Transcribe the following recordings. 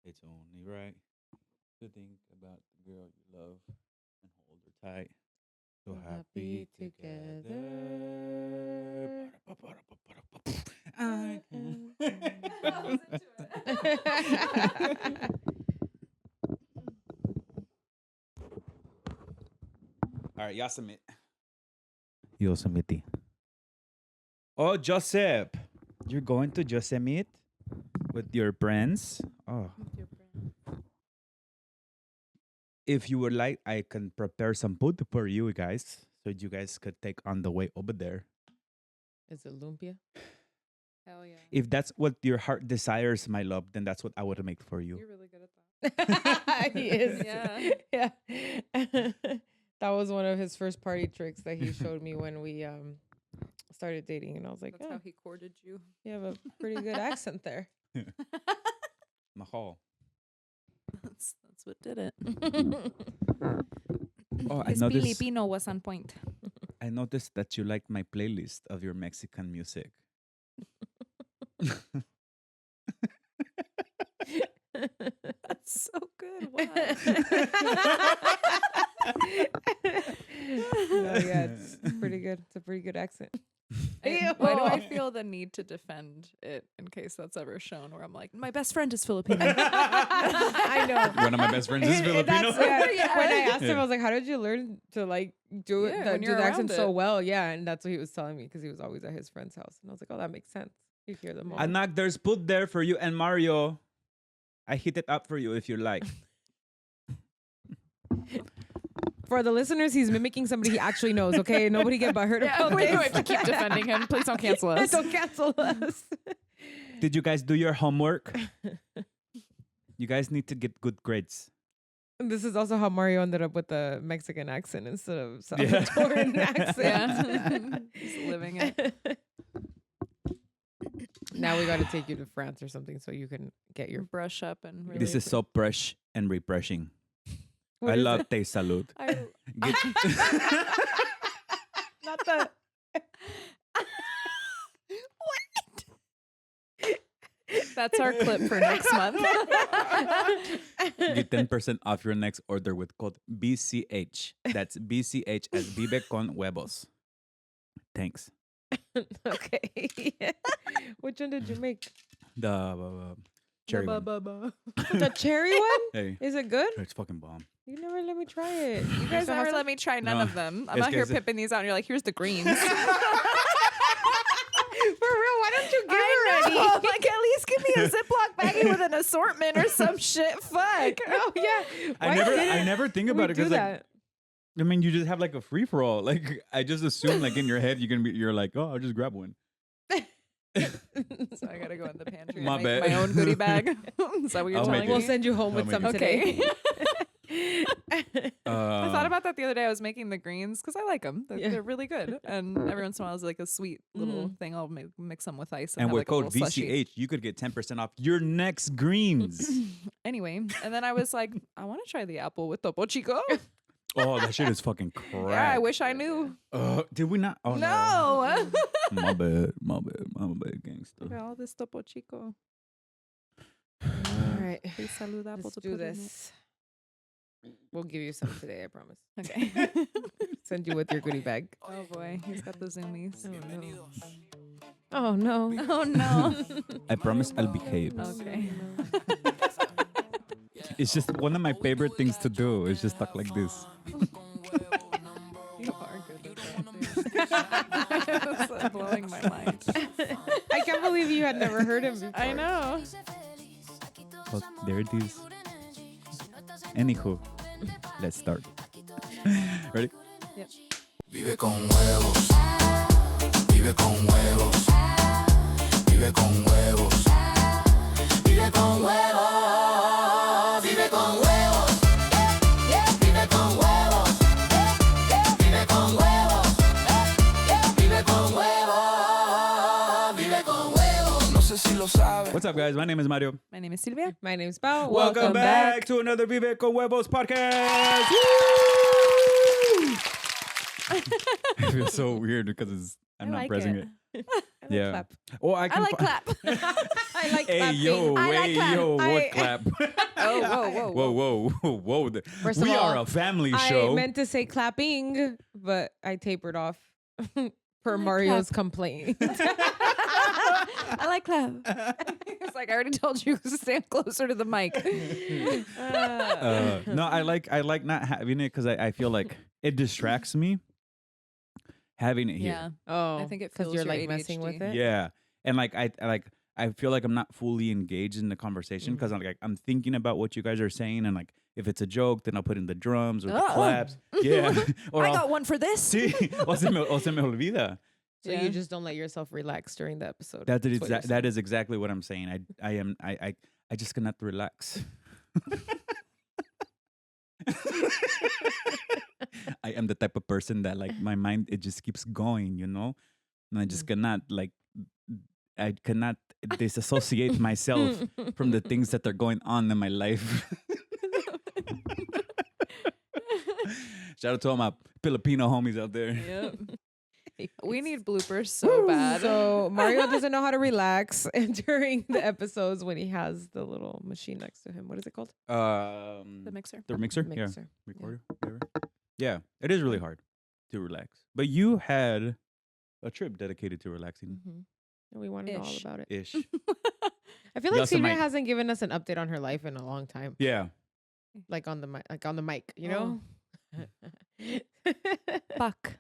It's only right to think about the girl you love and hold her tight. So So happy happy together. I All right, y'all submit. Yosemite. Oh, Joseph. You're going to Yosemite with your friends? Oh. If you would like, I can prepare some food for you guys so you guys could take on the way over there. Is it lumpia? Hell yeah. If that's what your heart desires, my love, then that's what I would make for you. You're really good at that. He is. Yeah. Yeah. That was one of his first party tricks that he showed me when we started dating, and I was like, That's "Oh, how he courted you. you have a pretty good accent there." Mahal. That's what did it. Oh, His Filipino was on point. I noticed that you like my playlist of your Mexican music. That's so good. Wow. No, yeah, it's pretty good. It's a pretty good accent. And why do I feel the need to defend it in case that's ever shown? Where I'm like, my best friend is Filipino. I know. One of my best friends is And Filipino. yeah. When I asked him, Yeah. I was like, "How did you learn to like do it, Yeah, when do you're the accent around so it. well?" Yeah, and that's what he was telling me because he was always at his friend's house, and I was like, "Oh, that makes sense. You hear them all." Anak, there's food there for you and Mario. I hit it up for you if you like. For the listeners, he's mimicking somebody he actually knows. Okay, nobody get butthurt Yeah, about we this. have to keep defending him. Please don't cancel us. Don't cancel us. Did you guys do your homework? You guys need to get good grades. This is also how Mario ended up with the Mexican accent instead of Yeah. Salvadoran accent. Yeah. He's living it. Now we got to take you to France or something so you can get your. Brush up and really. This is so fresh and refreshing. What I is love it? Te Salud. Get- Not the. That's our clip for next month. Get 10% off your next order with code BCH. That's BCH as Vive con Huevos. Thanks. Okay. Which one did you make? The cherry one. The cherry one? Hey, Is it good? it's fucking bomb. You never let me try it. You guys never let me try none No. of them. I'm It's out here 'cause- pipping these out, and you're like, here's the greens. For real, why don't you give I her any? know. I'm like, at least give me a Ziploc baggie with an assortment or some shit. Fuck. Oh yeah. I never think about it do because like that. I mean you just have like a free for all. Like I just assume like in your head you're like, oh, I'll just grab one. So I gotta go in the pantry My and make bad. my own goodie bag. Is that what you're I'll telling make me? We'll send you home I'll with make some it. today. Okay. I thought about that the other day. I was making the greens because I like them. They're, Yeah. they're really good. And every once in a while, it's like a sweet little thing. I'll mix them with ice. and have with like a code little slushy. VCH, you could get 10% off your next greens. Anyway, and then I was like, I want to try the apple with Topo Chico. Oh, that shit is fucking crack. Yeah, I wish I knew. Did we not? Oh No. My bad, gangster. Look at all this Topo Chico. All right. Please salud apple Let's to do put in it. this. We'll give you some today, I promise. Okay. Send you with your goodie bag. Oh boy, he's got the zoomies. Oh no. Oh no. I promise I'll behave. Okay. It's just one of my favorite things to do. Is just talk like this. You are good at that. It's blowing my mind. I can't believe you had never heard him before. I know. But there it is. Anywho, let's start. Ready? Yep. Vive con huevos. Vive con huevos. Vive con huevos. Vive con huevos. Vive con huevos. Vive con huevos. Vive con huevos. Vive con huevos. Vive con huevos. No sé si lo sabes. What's up, guys? My name is Mario. My name is Silvia. My name's Bao. Welcome back to another Vive con Huevos podcast. Woo! feel so weird because I'm I not like pressing it. it. I like Yeah. clap. Oh, I I can like clap. I like Hey clapping. yo, I like hey clap. yo, what I- clap? Oh, whoa, whoa, whoa. First of We all, are a family I show. meant to say clapping, but I tapered off per like Mario's complaint. I like clap. It's like I already told you to stand closer to the mic. No, I like not having it because I feel like it distracts me having it Yeah. here. Oh, I think it because feels you're your like messing with ADHD. it. Yeah, and like I feel like I'm not fully engaged in the conversation because I'm thinking about what you guys are saying, and like if it's a joke, then I'll put in the drums or the Oh. claps. Yeah, or I I'll, got one for this. sí, o se me olvida. So Yeah. you just don't let yourself relax during the episode. That is what you're that is exactly what I'm saying. I just cannot relax. I am the type of person that like my mind it just keeps going, you know, and I just cannot like I cannot disassociate myself from the things that are going on in my life. Shout out to all my Filipino homies out there. Yep. We need bloopers so bad. So Mario doesn't know how to relax during the episodes when he has the little machine next to him. What is it called? The mixer. The mixer, Mixer. yeah, recorder, whatever. Yeah, it is really hard to relax. But you had a trip dedicated to relaxing, And we want to know all Ish. about it. ish. I feel You like also Silvia might- hasn't given us an update on her life in a long time. Yeah. Like on the mic, you know? Fuck.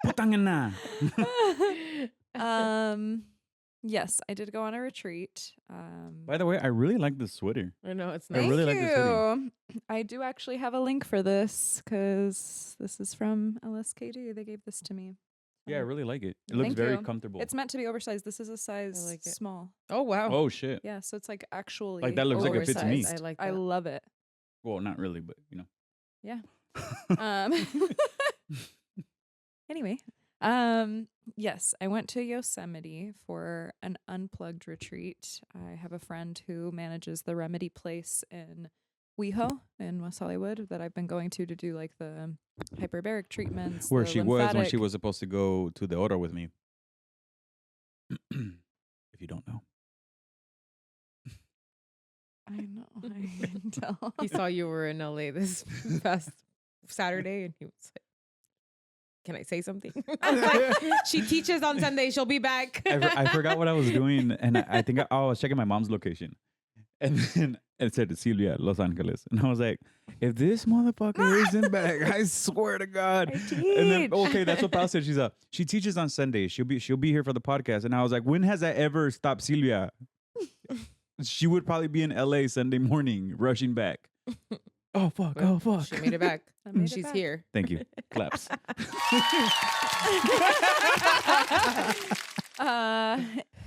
Putangina. Yes, I did go on a retreat. By the way, I really like this sweater. I know it's I nice. really like this hoodie. I do actually have a link for this because this is from LSKD. They gave this to me. Yeah, I really like it. It looks Thank very you. comfortable. It's meant to be oversized. This is a size like it. small. Oh wow. Oh shit. Yeah, so it's like actually Like that looks like it fits me. Oversized. I like that. I love it. Well, not really, but you know. Yeah. Anyway, yes, I went to Yosemite for an unplugged retreat. I have a friend who manages the Remedy Place in WeHo in West Hollywood that I've been going to do like the hyperbaric treatments. Where the she was when she lymphatic- was supposed to go to the Oro with me. If you don't know. I know. I can tell. He saw you were in LA this past Saturday and he was like, "Can I say something?" I was like, "She teaches on Sunday. She'll be back." I forgot what I was doing, and I think I was checking my mom's location, and then it said Celia, Los Angeles, and I was like, "If this motherfucker isn't back, I swear to God." I And then teach. okay, that's what Pal said. She teaches on Sundays. She'll be here for the podcast, and I was like, when has that ever stopped Celia? She would probably be in LA Sunday morning, rushing back. Oh fuck! Well, Oh fuck! She made it back. I made it She's back. here. Thank you. Claps.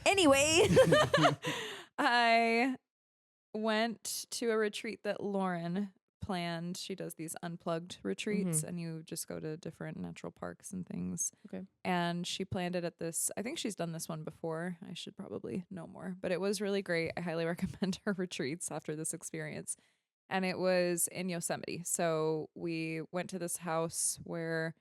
Anyway, I went to a retreat that Lauren planned. She does these unplugged retreats and you just go to different natural parks and things. Okay. And she planned it at this, I think she's done this one before. I should probably know more, but it was really great. I highly recommend her retreats after this experience. And it was in Yosemite. So we went to this house where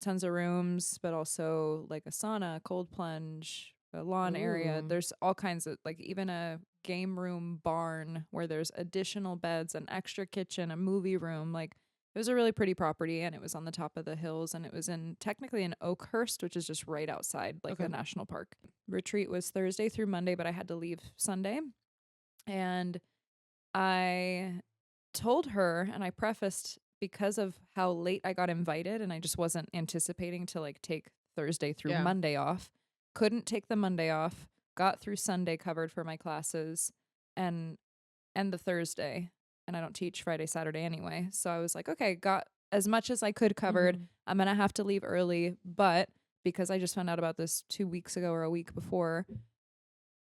tons of rooms, but also like a sauna, a cold plunge, a lawn area. Ooh. There's all kinds of like even a game room barn where there's additional beds, an extra kitchen, a movie room. Like it was a really pretty property and it was on the top of the hills and it was technically in Oakhurst, which is just right outside like Okay. a national park. Retreat was Thursday through Monday, but I had to leave Sunday. And I told her and I prefaced because of how late I got invited and I just wasn't anticipating to like take Thursday through Yeah. Monday off. Couldn't take the Monday off. Got through Sunday covered for my classes and the Thursday. And I don't teach Friday, Saturday anyway. So I was like, okay, got as much as I could covered. Mhm. I'm going to have to leave early, but because I just found out about this 2 weeks ago or a week before,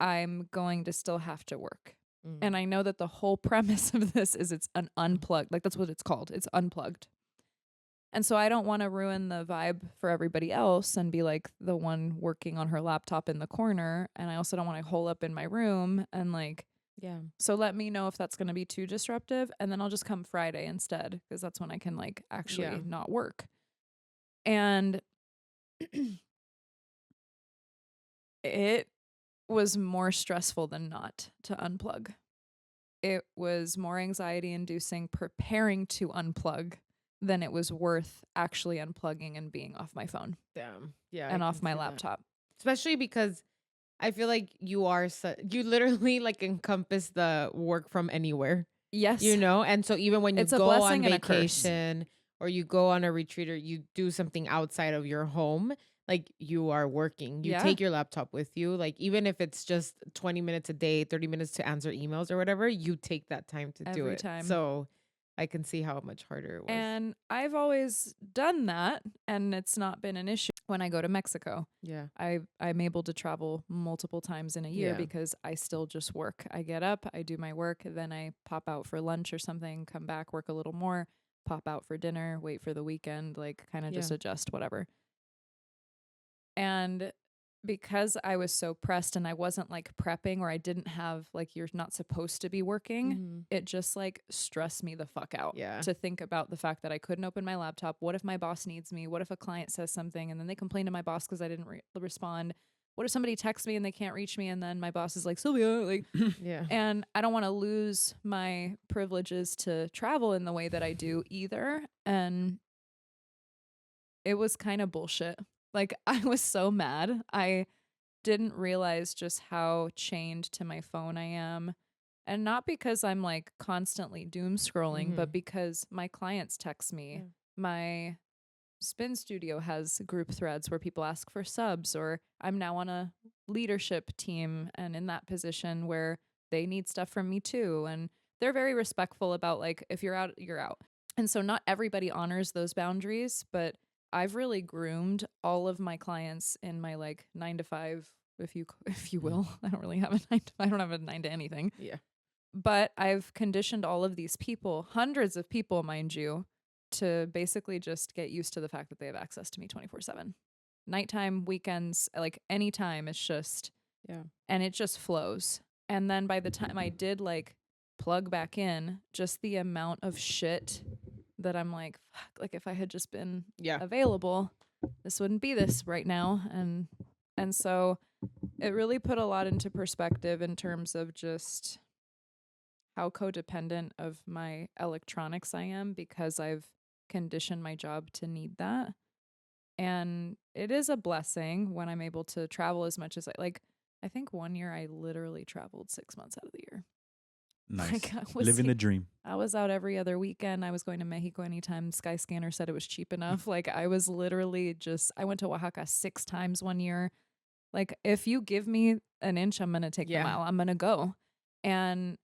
I'm going to still have to work. Mm. And I know that the whole premise of this is it's an unplugged. Like that's what it's called. It's unplugged. And so I don't want to ruin the vibe for everybody else and be like the one working on her laptop in the corner. And I also don't want to hole up in my room and like, Yeah. so let me know if that's going to be too disruptive. And then I'll just come Friday instead because that's when I can like actually Yeah. not work. And it was more stressful than not to unplug. It was more anxiety inducing preparing to unplug than it was worth actually unplugging and being off my phone Damn. Yeah. and I off can my see that. laptop. Especially because I feel like you literally like encompass the work from anywhere, Yes. you know? And so even when you It's a go blessing on and a curse. vacation or you go on a retreat or you do something outside of your home, like you are working. You Yeah. take your laptop with you. Like even if it's just 20 minutes a day, 30 minutes to answer emails or whatever, you take that time to do Every it. time. So I can see how much harder it was. And I've always done that, and it's not been an issue. When I go to Mexico, yeah. I'm able to travel multiple times in a year Yeah. because I still just work. I get up, I do my work, then I pop out for lunch or something, come back, work a little more, pop out for dinner, wait for the weekend, like kind of just Yeah. adjust, whatever. And because I was so pressed and I wasn't like prepping, or I didn't have like, you're not supposed to be working, Mhm. it just like stressed me the fuck out Yeah. to think about the fact that I couldn't open my laptop. What if my boss needs me? What if a client says something and then they complain to my boss because I didn't respond? What if somebody texts me and they can't reach me and then my boss is like, Sylvia, like, Yeah. and I don't want to lose my privileges to travel in the way that I do either. And it was kind of bullshit. Like, I was so mad. I didn't realize just how chained to my phone I am. And not because I'm like constantly doom scrolling, but Mhm. because my clients text me. Yeah. My spin studio has group threads where people ask for subs, or I'm now on a leadership team and in that position where they need stuff from me too. And they're very respectful about like, if you're out, you're out. And so not everybody honors those boundaries, but I've really groomed all of my clients in my like 9 to 5, if you will. I don't really have a 9 to, I don't have a 9 to anything. Yeah. But I've conditioned all of these people, hundreds of people, mind you, to basically just get used to the fact that they have access to me 24/7. Nighttime, weekends, like anytime, it's just, Yeah. and it just flows. And then by the time I did like plug back in, just the amount of shit that I'm like, fuck, like if I had just been Yeah. available, this wouldn't be this right now. And so it really put a lot into perspective in terms of just how codependent of my electronics I am, because I've conditioned my job to need that. And it is a blessing when I'm able to travel as much as I think one year I literally traveled 6 months out of the year. Nice. Like I was Living the dream. I was out every other weekend. I was going to Mexico anytime Skyscanner said it was cheap enough. Like I was literally I went to Oaxaca 6 times one year. Like if you give me an inch, I'm going to take the Yeah. mile. I'm going to go. And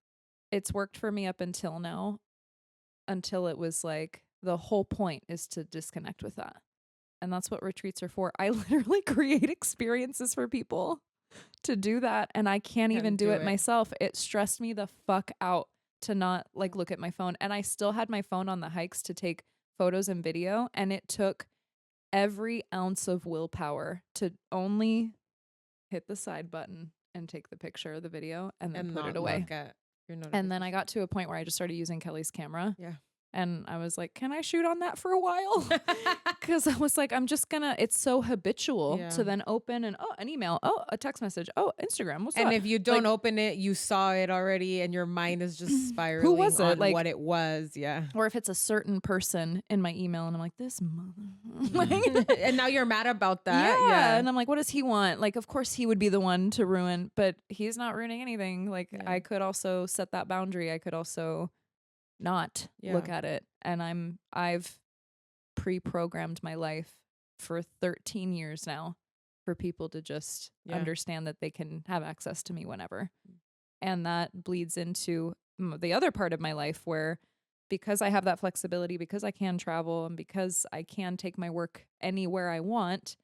it's worked for me up until now, until it was like the whole point is to disconnect with that. And that's what retreats are for. I literally create experiences for people to do that, and I can't even do it myself. It stressed me the fuck out to not like look at my phone. And I still had my phone on the hikes to take photos and video, and it took every ounce of willpower to only hit the side button and take the picture or the video and then put it away. Look at your And then I got to a point where I just started using Kelly's camera. Yeah. And I was like, can I shoot on that for a while? Because I was like, it's so habitual to then open and, an email, a text message, Instagram, what's And up? if you don't open it, you saw it already and your mind is just spiraling Who was it? on Like, what it was. Yeah. Or if it's a certain person in my email and I'm like, this mother. And now you're mad about that. Yeah. And I'm like, what does he want? Like, of course he would be the one to ruin, but he's not ruining anything. Like I could also set that boundary. I could also not look at it. And I've pre-programmed my life for 13 years now for people to just understand that they can have access to me whenever. And that bleeds into the other part of my life where, because I have that flexibility, because I can travel and because I can take my work anywhere I want,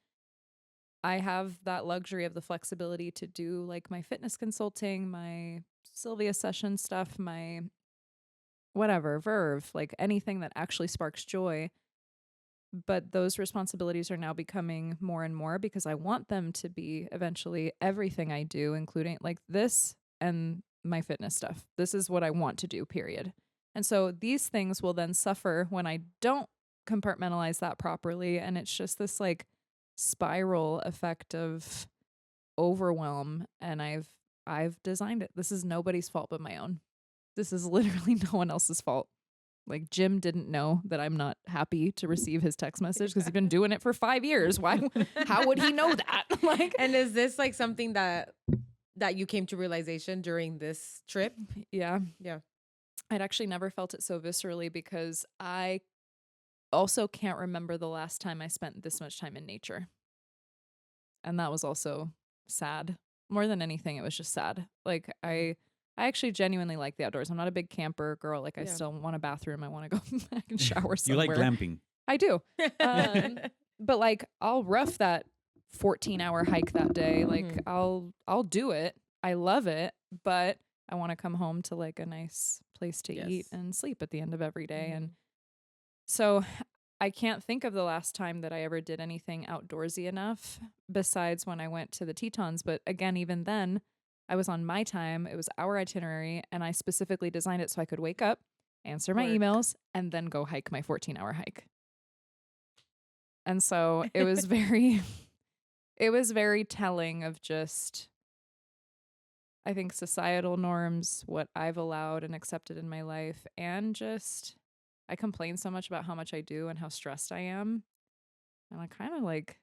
I have that luxury of the flexibility to do like my fitness consulting, my Sylvia session stuff, my whatever, Verve, like anything that actually sparks joy. But those responsibilities are now becoming more and more because I want them to be eventually everything I do, including like this and my fitness stuff. This is what I want to do, period. And so these things will then suffer when I don't compartmentalize that properly. And it's just this like spiral effect of overwhelm. And I've designed it. This is nobody's fault but my own. This is literally no one else's fault. Like Jim didn't know that I'm not happy to receive his text message because he's been doing it for 5 years. Why? How would he know that? Like, And is this like something that you came to realization during this trip? yeah. Yeah. I'd actually never felt it so viscerally because I also can't remember the last time I spent this much time in nature. And that was also sad. More than anything, it was just sad. Like I actually genuinely like the outdoors. I'm not a big camper girl. Like I still want a bathroom. I want to go back and shower somewhere. You like glamping? I do. But like I'll rough that 14-hour hike that day. Like I'll do it. I love it, but I want to come home to like a nice place to eat and sleep at the end of every day. And so I can't think of the last time that I ever did anything outdoorsy enough besides when I went to the Tetons. But again, even then, I was on my time. It was our itinerary, and I specifically designed it so I could wake up, answer my emails, and then go hike my 14-hour hike. And so it was very telling of just, I think, societal norms, what I've allowed and accepted in my life, and just I complain so much about how much I do and how stressed I am. And I kind of like,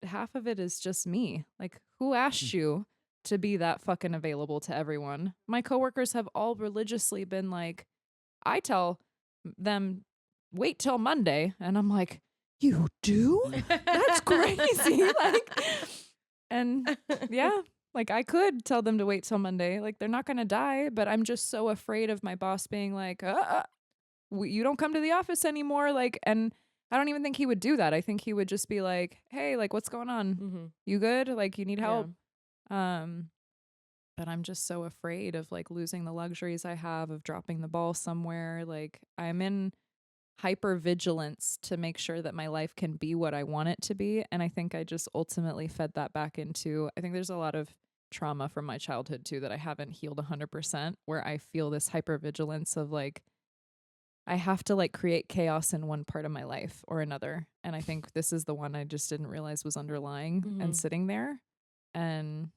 half of it is just me. Like, who asked you to be that fucking available to everyone? My coworkers have all religiously been like, I tell them, wait till Monday. And I'm like, you do? That's crazy. Like, and yeah, like I could tell them to wait till Monday. Like, they're not going to die, but I'm just so afraid of my boss being like, you don't come to the office anymore. Like, and I don't even think he would do that. I think he would just be like, hey, like, what's going on? You good? Like, you need help? But I'm just so afraid of like losing the luxuries I have, of dropping the ball somewhere. Like, I'm in hyper vigilance to make sure that my life can be what I want it to be. And I think I just ultimately fed that back into, I think there's a lot of trauma from my childhood too that I haven't healed 100%, where I feel this hyper vigilance of like, I have to like create chaos in one part of my life or another. And I think this is the one I just didn't realize was underlying and sitting there. And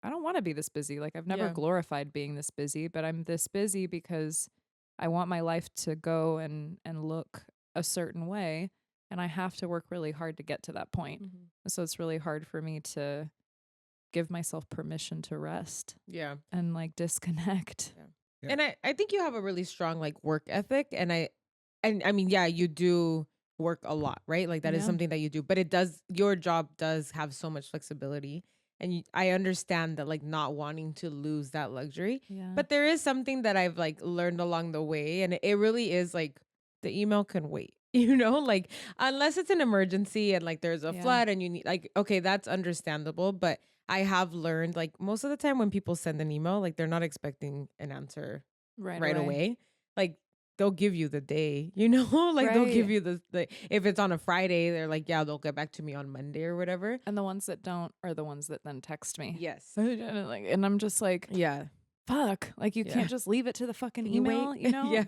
I don't want to be this busy. Like, I've never glorified being this busy, but I'm this busy because I want my life to go and look a certain way. And I have to work really hard to get to that point. So it's really hard for me to give myself permission to rest. Yeah. And like disconnect. Yeah. And I think you have a really strong like work ethic. And I mean, yeah, you do work a lot, right? Like that is something that you do, but your job does have so much flexibility. And I understand that like not wanting to lose that luxury. Yeah. But there is something that I've like learned along the way. And it really is like the email can wait, like unless it's an emergency and like there's a flood and you need like, okay, that's understandable. But I have learned like most of the time when people send an email, like they're not expecting an answer right away. Like they'll give you the day, like they'll give you the if it's on a Friday, they're like, yeah, they'll get back to me on Monday or whatever. And the ones that don't are the ones that then text me. Yes. And I'm just like, fuck, like you can't just leave it to the fucking email,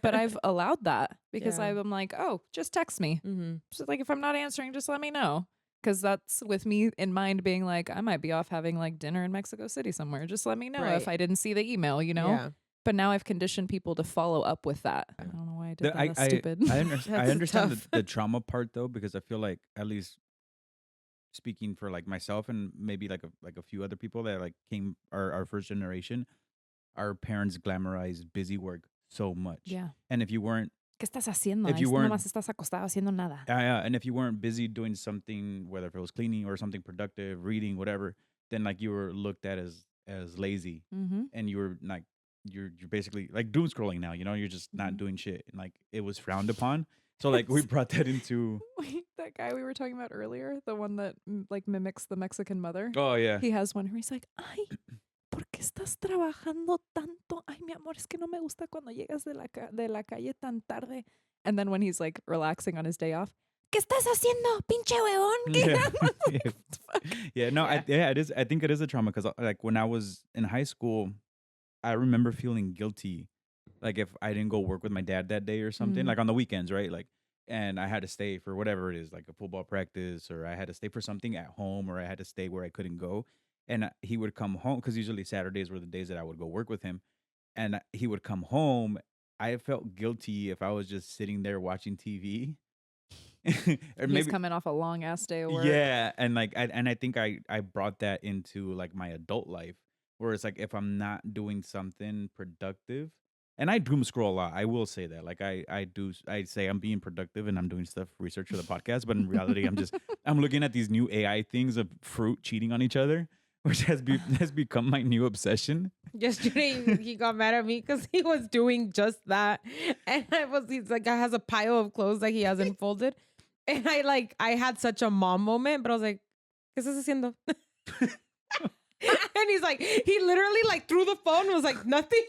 But I've allowed that because I'm like, oh, just text me. So like if I'm not answering, just let me know. Because that's with me in mind being like, I might be off having like dinner in Mexico City somewhere. Just let me know if I didn't see the email, Yeah. But now I've conditioned people to follow up with that. I don't know why I did that. That's stupid. I understand the trauma part though, because I feel like, at least speaking for like myself and maybe like a few other people that like came our first generation, our parents glamorized busy work so much. Yeah. And if you weren't, ¿Qué estás haciendo? If you weren't, nomás estás acostado haciendo nada. Yeah, and if you weren't busy doing something, whether if it was cleaning or something productive, reading, whatever, then like you were looked at as lazy, and you were like you're basically like doom scrolling now. You're just not doing shit, and like it was frowned upon. So like we brought that into that guy we were talking about earlier, the one that like mimics the Mexican mother. Oh yeah, he has one where he's like, ay, ¿por qué estás trabajando tanto? Ay, mi amor, es que no me gusta cuando llegas de la calle tan tarde. And then when he's like relaxing on his day off, ¿qué estás haciendo, pinche huevón? It is. I think it is a trauma because like when I was in high school, I remember feeling guilty, like if I didn't go work with my dad that day or something, like on the weekends, right? Like and I had to stay for whatever it is, like a football practice, or I had to stay for something at home, or I had to stay where I couldn't go. And he would come home because usually Saturdays were the days that I would go work with him. And he would come home. I felt guilty if I was just sitting there watching TV. Or He's maybe, coming off a long ass day of work. yeah, and like I think I brought that into like my adult life, where it's like if I'm not doing something productive, and I doom scroll a lot. I will say that. Like I say I'm being productive and I'm doing stuff research for the podcast, but in reality I'm looking at these new AI things of fruit cheating on each other, which has become my new obsession. Yesterday he got mad at me because he was doing just that, and he's like, I has a pile of clothes that he hasn't folded, and I had such a mom moment, but I was like, ¿Qué estás haciendo? And he's like, he literally like threw the phone and was like, nothing.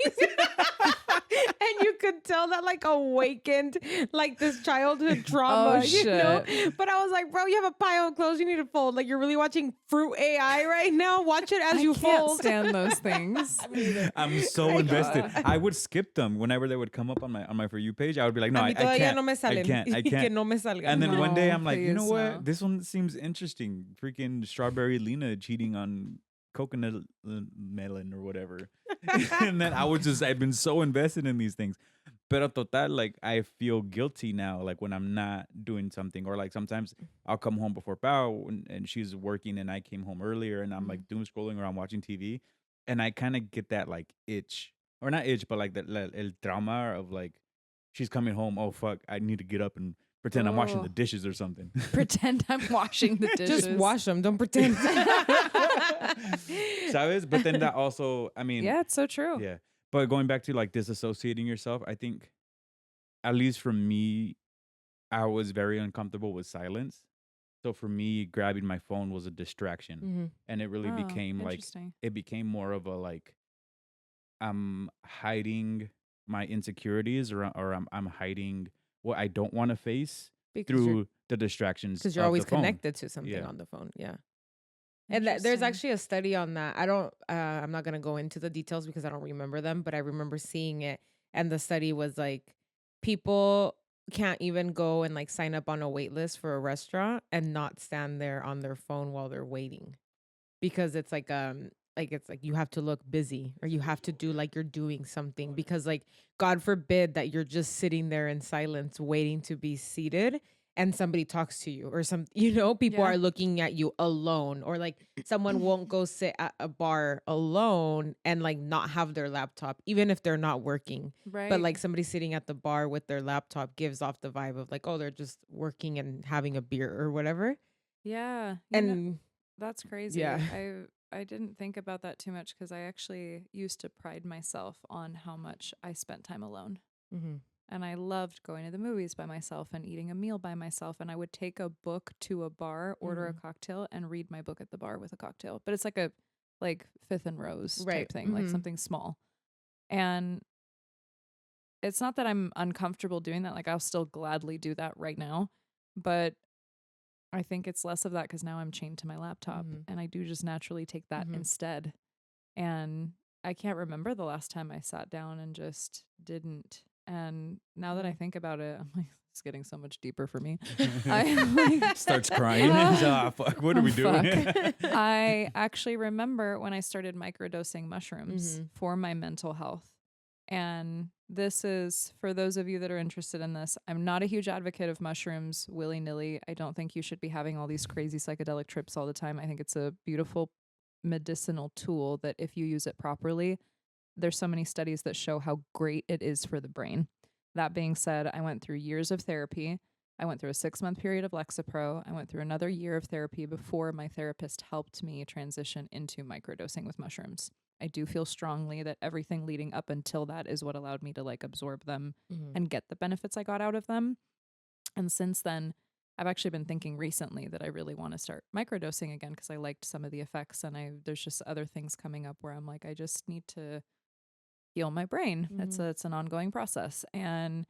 And you could tell that like awakened like this childhood trauma, you know? But I was like, bro, you have a pile of clothes you need to fold. Like you're really watching Fruit AI right now. Watch it as you fold. I can't stand those things. I'm so invested. I would skip them whenever they would come up on my For You page. I would be like, no, I can't. No me salen. I can't. I Que can't. no me salgan. And then one day I'm like, you know please, what? no. This one seems interesting. Freaking Strawberry Lena cheating on coconut melon or whatever. And then I've been so invested in these things. Pero total, like I feel guilty now, like when I'm not doing something, or like sometimes I'll come home before Pao and she's working and I came home earlier and I'm like doom scrolling or I'm watching TV, and I kind of get that like itch, or not itch, but like that el trauma of like she's coming home. Oh fuck, I need to get up and pretend I'm washing the dishes or something. Pretend I'm washing the dishes. Just wash them. Don't pretend. ¿Sabes? But then that also, I mean, Yeah, it's so true. yeah. But going back to like disassociating yourself, I think, at least for me, I was very uncomfortable with silence. So for me, grabbing my phone was a distraction. And it really Oh, became like, interesting. it became more of a like, I'm hiding my insecurities, or I'm hiding what I don't want to face through the distractions. Because you're of always the phone. connected to something Yeah. on the phone. Yeah. And there's Interesting. actually a study on that. I'm not going to go into the details because I don't remember them, but I remember seeing it. And the study was like, people can't even go and like sign up on a wait list for a restaurant and not stand there on their phone while they're waiting, because it's like you have to look busy, or you have to do like you're doing something, because like God forbid that you're just sitting there in silence waiting to be seated and somebody talks to you, or people Yeah. are looking at you alone, or like someone won't go sit at a bar alone and like not have their laptop, even if they're not working. Right. But like somebody sitting at the bar with their laptop gives off the vibe of like, oh, they're just working and having a beer or whatever. yeah. And That's crazy. Yeah. I didn't think about that too much because I actually used to pride myself on how much I spent time alone. Mhm. And I loved going to the movies by myself and eating a meal by myself. And I would take a book to a bar, order a cocktail, and read my book at the bar with a cocktail. But it's like a Fifth and Rose Right. type thing, like Mhm. something small. And it's not that I'm uncomfortable doing that. Like I'll still gladly do that right now. But I think it's less of that because now I'm chained to my laptop and I do just naturally take that instead. And I can't remember the last time I sat down and just didn't. And now that I think about it, I'm like, it's getting so much deeper for me. Starts crying. Fuck, what are we doing? I actually remember when I started microdosing mushrooms for my mental health. And this is, for those of you that are interested in this, I'm not a huge advocate of mushrooms willy-nilly. I don't think you should be having all these crazy psychedelic trips all the time. I think it's a beautiful medicinal tool that if you use it properly, there's so many studies that show how great it is for the brain. That being said, I went through years of therapy. I went through a 6-month period of Lexapro. I went through another year of therapy before my therapist helped me transition into microdosing with mushrooms. I do feel strongly that everything leading up until that is what allowed me to like absorb them and get the benefits I got out of them. And since then, I've actually been thinking recently that I really want to start microdosing again because I liked some of the effects, and there's just other things coming up where I'm like, I just need to heal my brain. It's an ongoing process. And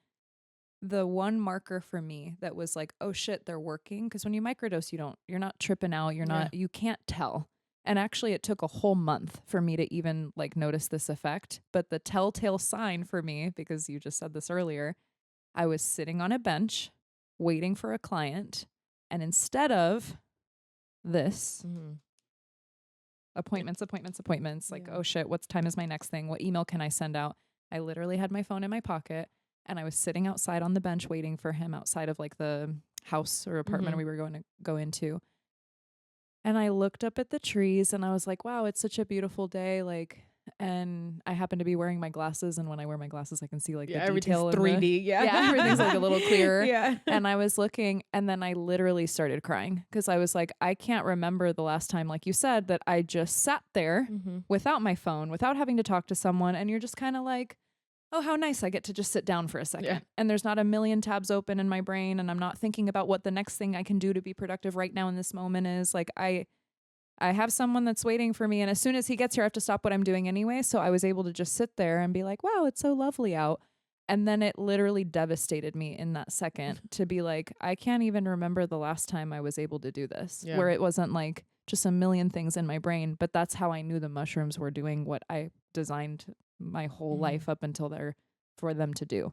the one marker for me that was like, oh shit, they're working. Because when you microdose, you're not tripping out. You can't tell. And actually it took a whole month for me to even like notice this effect. But the telltale sign for me, because you just said this earlier, I was sitting on a bench waiting for a client, and instead of this, appointments, like, oh shit, what time is my next thing? What email can I send out? I literally had my phone in my pocket, and I was sitting outside on the bench waiting for him outside of like the house or apartment we were going to go into. And I looked up at the trees and I was like, wow, it's such a beautiful day. Like, and I happen to be wearing my glasses. And when I wear my glasses, I can see like the detail. 3D. Yeah, everything's like a little clearer. Yeah. And I was looking, and then I literally started crying because I was like, I can't remember the last time, like you said, that I just sat there without my phone, without having to talk to someone. And you're just kind of like, oh, how nice. I get to just sit down for a second. Yeah. And there's not a million tabs open in my brain. And I'm not thinking about what the next thing I can do to be productive right now in this moment is. Like, I have someone that's waiting for me. And as soon as he gets here, I have to stop what I'm doing anyway. So I was able to just sit there and be like, wow, it's so lovely out. And then it literally devastated me in that second to be like, I can't even remember the last time I was able to do this, where it wasn't like just a million things in my brain. But that's how I knew the mushrooms were doing what I designed my whole life up until there for them to do.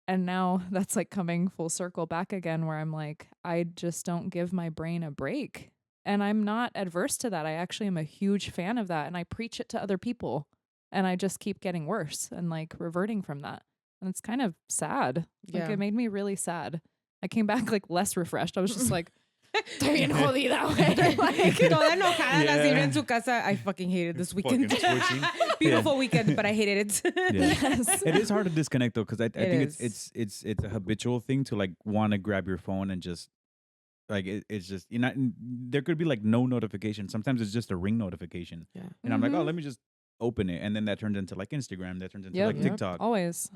And now that's like coming full circle back again, where I'm like, I just don't give my brain a break. And I'm not adverse to that. I actually am a huge fan of that. And I preach it to other people. And I just keep getting worse and like reverting from that. And it's kind of sad. Like it made me really sad. I came back like less refreshed. I was just like, estoy bien jodida, güey. Like, toda enojada, así en su casa. I fucking hated this weekend. Beautiful weekend, but I hated it. Yes. It is hard to disconnect though, because I think it's a habitual thing to like want to grab your phone and just like it's just, you know, there could be like no notification. Sometimes it's just a ring notification. Yeah. And I'm like, oh, let me just open it, and then that turns into like Instagram, that turns into like TikTok. Always.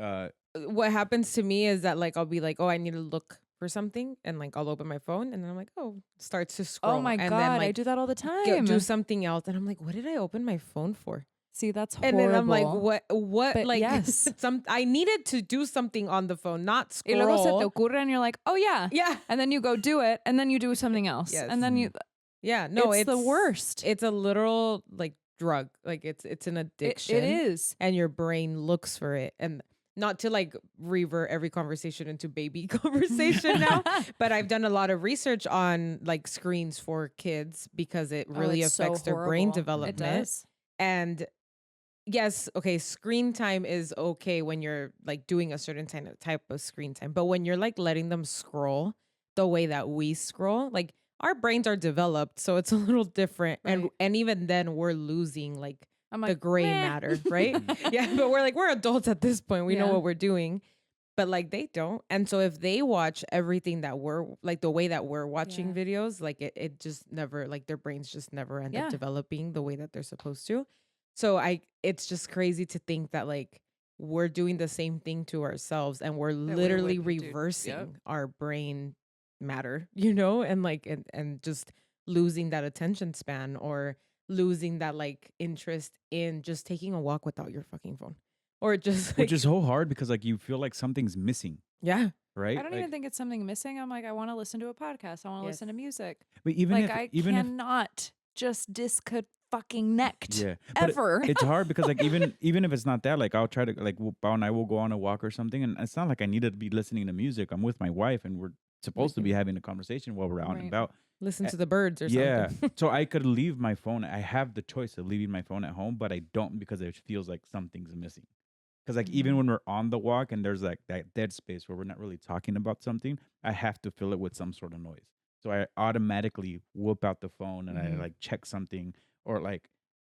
What happens to me is that like I'll be like, oh, I need to look for something, and like I'll open my phone, and then I'm like, oh, starts to scroll. Oh my and god, then, like, I do that all the time. Do something else, and I'm like, what did I open my phone for? See, that's horrible. And then I'm like, what? But like, yes, I needed to do something on the phone, not scroll. Y luego se te ocurre, and you're like, oh yeah, yeah, and then you go do it, and then you do something else, and then you, no, it's the worst. It's a literal like drug, like it's an addiction. It is, and your brain looks for it, and not to like revert every conversation into baby conversation now, but I've done a lot of research on like screens for kids because it really affects their brain development. It does. And yes, okay, screen time is okay when you're like doing a certain type of screen time, but when you're like letting them scroll the way that we scroll, like our brains are developed, so it's a little different. Right. And even then we're losing like the gray matter, right? Yeah, but we're adults at this point. We know what we're doing, but like they don't. And so if they watch everything that we're like the way that we're watching videos, like it just never, like their brains just never end up developing the way that they're supposed to. So it's just crazy to think that like we're doing the same thing to ourselves, and we're literally reversing our brain matter, you know, and like and just losing that attention span, or losing that like interest in just taking a walk without your fucking phone, or just like, which is so hard because like you feel like something's missing. Yeah. Right. I don't even think it's something missing. I'm like, I want to listen to a podcast. I want to listen to music. But even like I cannot just disconnect. Yeah. Ever. It's hard because like even if it's not that, like I'll try to like Bao and I will go on a walk or something, and it's not like I need to be listening to music. I'm with my wife, and we're supposed to be having a conversation while we're out and about. Listen to the birds or something. Yeah. So I could leave my phone. I have the choice of leaving my phone at home, but I don't because it feels like something's missing. Because like even when we're on the walk and there's like that dead space where we're not really talking about something, I have to fill it with some sort of noise. So I automatically whip out the phone and I like check something, or like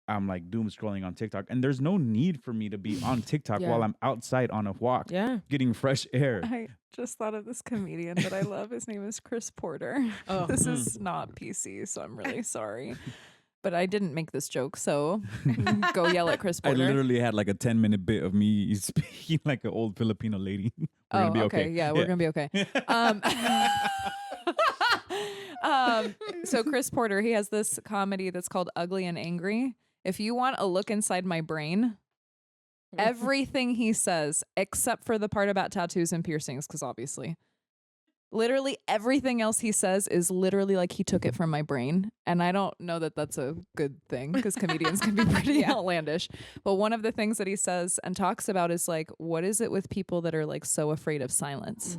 I'm like doom scrolling on TikTok, and there's no need for me to be on TikTok while I'm outside on a walk, getting fresh air. I just thought of this comedian that I love. His name is Chris Porter. Oh. This is not PC, so I'm really sorry. But I didn't make this joke, so go yell at Chris Porter. I literally had like a 10-minute bit of me speaking like an old Filipino lady. We're gonna be okay. Yeah, we're gonna be okay. So Chris Porter, he has this comedy that's called Ugly and Angry. If you want a look inside my brain, everything he says, except for the part about tattoos and piercings, because obviously, literally everything else he says is literally like he took it from my brain. And I don't know that that's a good thing, because comedians can be pretty outlandish. But one of the things that he says and talks about is like, what is it with people that are like so afraid of silence?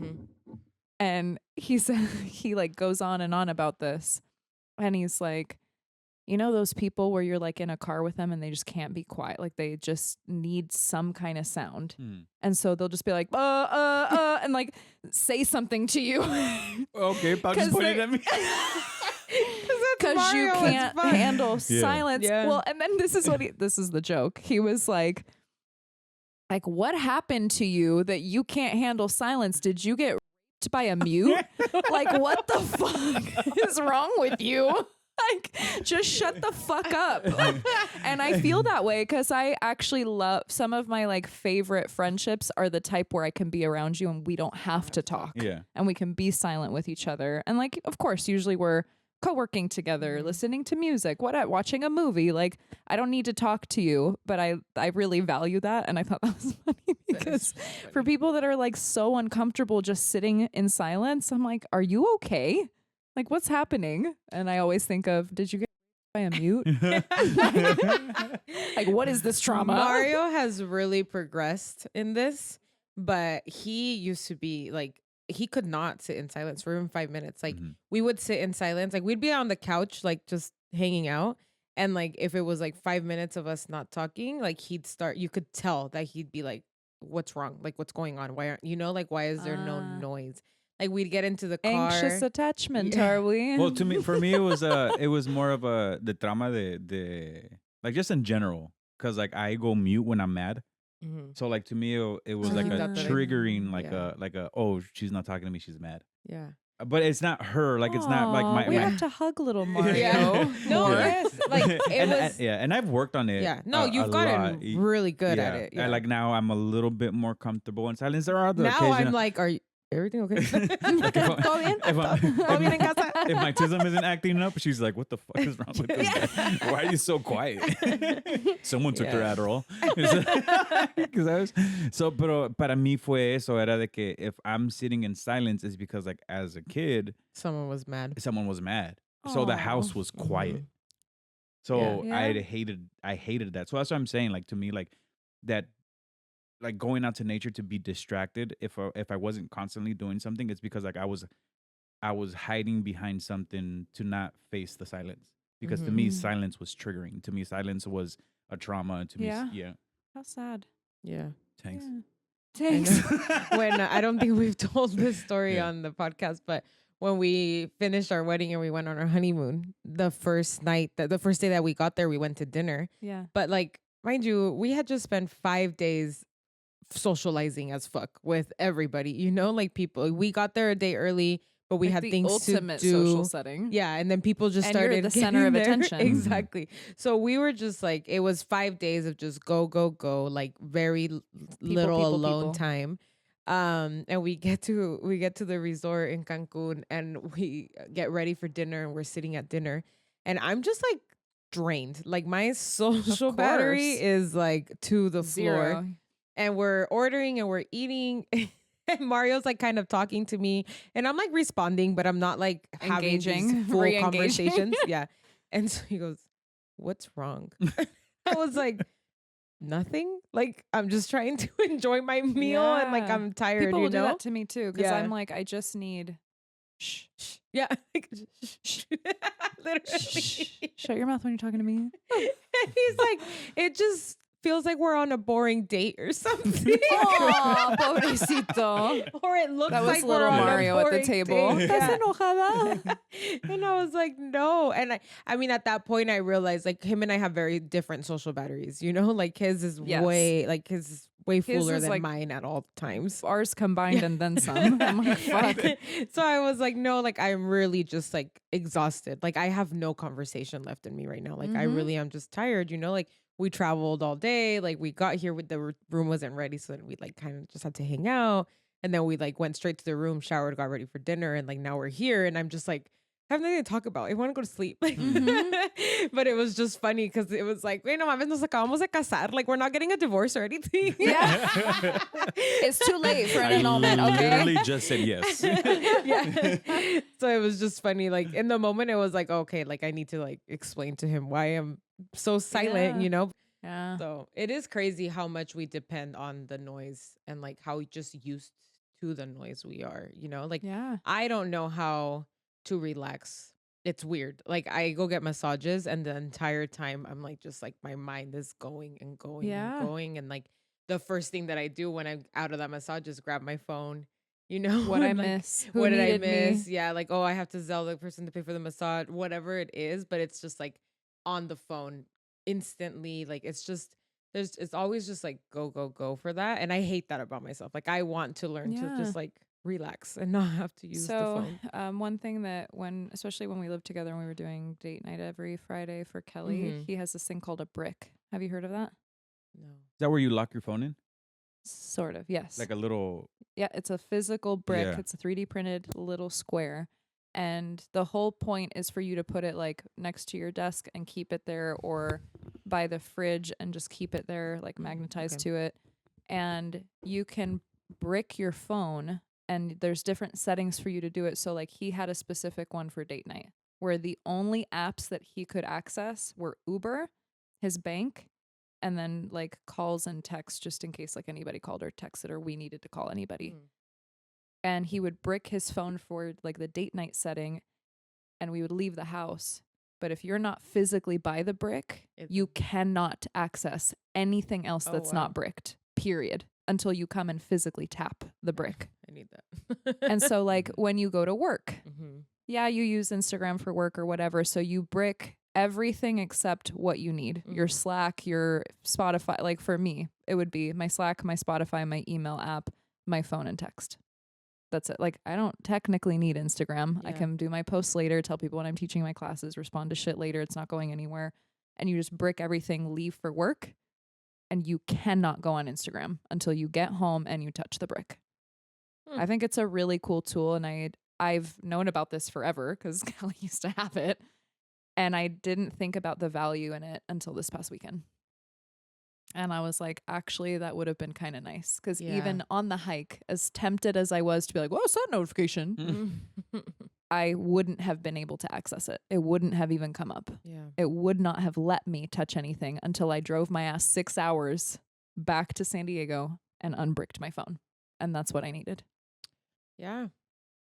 And he said, he like goes on and on about this. And he's like, you know, those people where you're like in a car with them and they just can't be quiet. Like they just need some kind of sound. And so they'll just be like, and like say something to you. Okay, Pop just pointed at me. Because you can't handle silence. Yeah. Well, and then this is the joke. He was like, what happened to you that you can't handle silence? Did you get raped by a mute? Like, what the fuck is wrong with you? Like, just shut the fuck up. And I feel that way because I actually love some of my like favorite friendships are the type where I can be around you and we don't have to talk. Yeah. And we can be silent with each other. And like, of course, usually we're co-working together, listening to music, watching a movie. Like, I don't need to talk to you, but I really value that. And I thought that was funny because for people that are like so uncomfortable just sitting in silence, I'm like, are you okay? Like, what's happening? And I always think of, did you get by a mute? Like, what is this trauma? Mario has really progressed in this, but he used to be like, he could not sit in silence for even 5 minutes. Like we would sit in silence. Like we'd be on the couch, like just hanging out. And like, if it was like 5 minutes of us not talking, like he'd start, you could tell that he'd be like, what's wrong? Like, what's going on? Why aren't, like, why is there no noise? Like we'd get into the car. Anxious attachment, are we? Well, for me, it was more of the trauma de like just in general. Cause like I go mute when I'm mad. So like to me it was like a triggering like a oh, she's not talking to me, she's mad. Yeah. But it's not her. Like it's not like we my have to hug little Mario. Yeah. No, Yeah. yes. Like it was and I've worked on it. Yeah. No, you've gotten really good at it. Yeah. And like now I'm a little bit more comfortable in silence. There are the now occasion I'm like, are you everything okay? like if my tism isn't acting up, she's like, what the fuck is wrong with this guy? Why are you so quiet? Someone took their Adderall. Because I was pero para mí fue eso, era de que if I'm sitting in silence it's because like as a kid someone was mad. So the house was quiet. So Yeah. I hated that. So that's what I'm saying. Like to me, like that, like going out to nature to be distracted. If I wasn't constantly doing something, it's because like I was hiding behind something to not face the silence. Because to me, silence was triggering. To me, silence was a trauma. To me, How sad. Yeah. Thanks. Yeah. Thanks. When I don't think we've told this story on the podcast, but when we finished our wedding and we went on our honeymoon, the first day that we got there, we went to dinner. Yeah. But like, mind you, we had just spent 5 days socializing as fuck with everybody, like people. We got there a day early, but we had things to do. Ultimate social setting. Yeah, and then people just And started you're the center of getting there. attention. Exactly. So we were just like, it was 5 days of just go, like very little people, alone people. time. And we get to the resort in Cancun and we get ready for dinner and we're sitting at dinner and I'm just like drained. Like my social battery is like to the floor. And we're ordering and we're eating. And Mario's like kind of talking to me and I'm like responding, but I'm not like Engaging, having these full re-engaging. conversations. Yeah. And so he goes, what's wrong? I was like, nothing. Like I'm just trying to enjoy my meal and like I'm tired. People will do know? that to me too because Yeah. I'm like, I just need shh. Yeah. Literally. Shut your mouth when you're talking to me. And he's like, it just feels like we're on a boring date or something. Oh, pobrecito. Or it looks That was like little we're on a Mario at the boring table. date. ¿Estás Yeah. enojada? And I was like, no. And I mean, at that point, I realized like him and I have very different social batteries. Like his is Yes. way fuller is than like mine at all times. Ours combined and then some. I'm like, fuck. So I was like, no, like I'm really just like exhausted. Like I have no conversation left in me right now. Like I really am just tired. Like we traveled all day. Like we got here with the room wasn't ready, so then we like kind of just had to hang out. And then we like went straight to the room, showered, got ready for dinner, and like now we're here. And I'm just like, I have nothing to talk about. I want to go to sleep. Like, but it was just funny because it was like, wait, no mames, nos acabamos de casar. Like we're not getting a divorce or anything. Yeah. It's too late for an I annulment, okay? literally just said yes. Yeah. So it was just funny. Like in the moment, it was like, okay, like I need to like explain to him why I'm so silent, Yeah. Yeah. So it is crazy how much we depend on the noise and like how we just used to the noise we are, you know? Like Yeah. I don't know how to relax. It's weird. Like I go get massages and the entire time I'm like just like my mind is going and going and Yeah. going, and like the first thing that I do when I'm out of that massage is grab my phone. You know, What I and, like, miss. Who what did I needed me? miss? Yeah, like, oh, I have to Zell the person to pay for the massage, whatever it is, but it's just like on the phone instantly. Like it's always just like go, go, go for that. And I hate that about myself. Like I want to learn to Yeah. just like relax and not have to use the So, phone. one thing that especially when we lived together and we were doing date night every Friday for Kelly, Mhm. he has this thing called a brick. Have you heard of that? No. Is that where you lock your phone in? Sort of, yes. Like a little. Yeah, it's a physical brick. Yeah. It's a 3D printed little square. And the whole point is for you to put it like next to your desk and keep it there, or by the fridge and just keep it there, like magnetized Okay. to it. And you can brick your phone, and there's different settings for you to do it. So like he had a specific one for date night where the only apps that he could access were Uber, his bank, and then like calls and texts just in case like anybody called or texted or we needed to call anybody. Mm. And he would brick his phone for like the date night setting, and we would leave the house. But if you're not physically by the brick, you cannot access anything else that's wow. not bricked, period, until you come and physically tap the brick. I need that. And so like when you go to work, Mhm. yeah, you use Instagram for work or whatever. So you brick everything except what you need. Your Slack, your Spotify. Like for me, it would be my Slack, my Spotify, my email app, my phone and text. That's it. Like I don't technically need Instagram. I Yeah. can do my posts later, tell people when I'm teaching my classes, respond to shit later. It's not going anywhere. And you just brick everything, leave for work, and you cannot go on Instagram until you get home and you touch the brick. I think it's a really cool tool, and I've known about this forever because Kelly used to have it, and I didn't think about the value in it until this past weekend. And I was like, actually, that would have been kind of nice because even on the hike, as tempted as I was to be like, what's that notification? I wouldn't have been able to access it. It wouldn't have even come up. Yeah. It would not have let me touch anything until I drove my ass 6 hours back to San Diego and unbricked my phone. And that's what I needed. Yeah.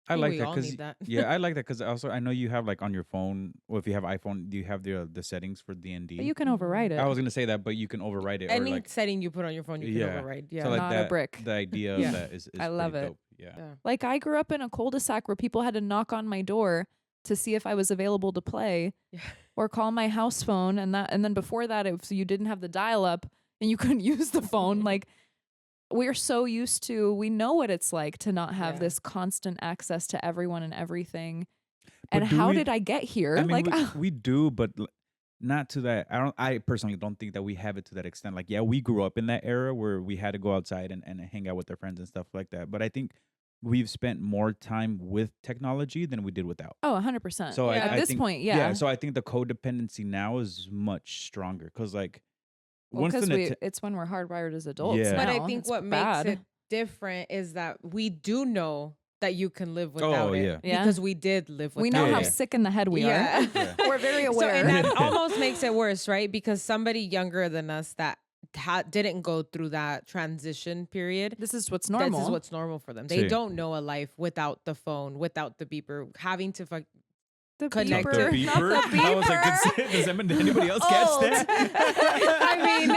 I think like we that all because need that. yeah, I like that because also I know you have like on your phone, or if you have iPhone, you have the settings for DND. But you can override it. I was gonna say that, but you can override it. Or Any like, setting you put on your phone, you can Yeah. override. Yeah. so like Not a that, brick. the idea Yeah. of that is I love pretty it. dope. Yeah. Yeah. Like I grew up in a cul-de-sac where people had to knock on my door to see if I was available to play Yeah. or call my house phone. And then before that, you didn't have the dial up and you couldn't use the phone. Like we're so used to, we know what it's like to not have Yeah. this constant access to everyone and everything. But And do how we- did I get here? I mean, like, we do, but not to that. I personally don't think that we have it to that extent. Like, yeah, we grew up in that era where we had to go outside and hang out with our friends and stuff like that. But I think we've spent more time with technology than we did without. oh, 100%. So Yeah. At I this think, point, yeah. So I think the codependency now is much stronger because like Well, once because the it's when we're hardwired as adults. Yeah. But I now. think It's what bad. makes it different is that we do know that you can live without Oh, it. yeah. Yeah. Because we did live without We know it. how Yeah. sick in the head we Yeah. are. Yeah. We're very So, aware. and that almost makes it worse, right? Because somebody younger than us that didn't go through that transition period. This is what's normal. This is what's normal for them. They Sí. don't know a life without the phone, without the beeper, having to the connect beeper. it. Not the beeper. I was like, does anybody else catch Old. that? I mean,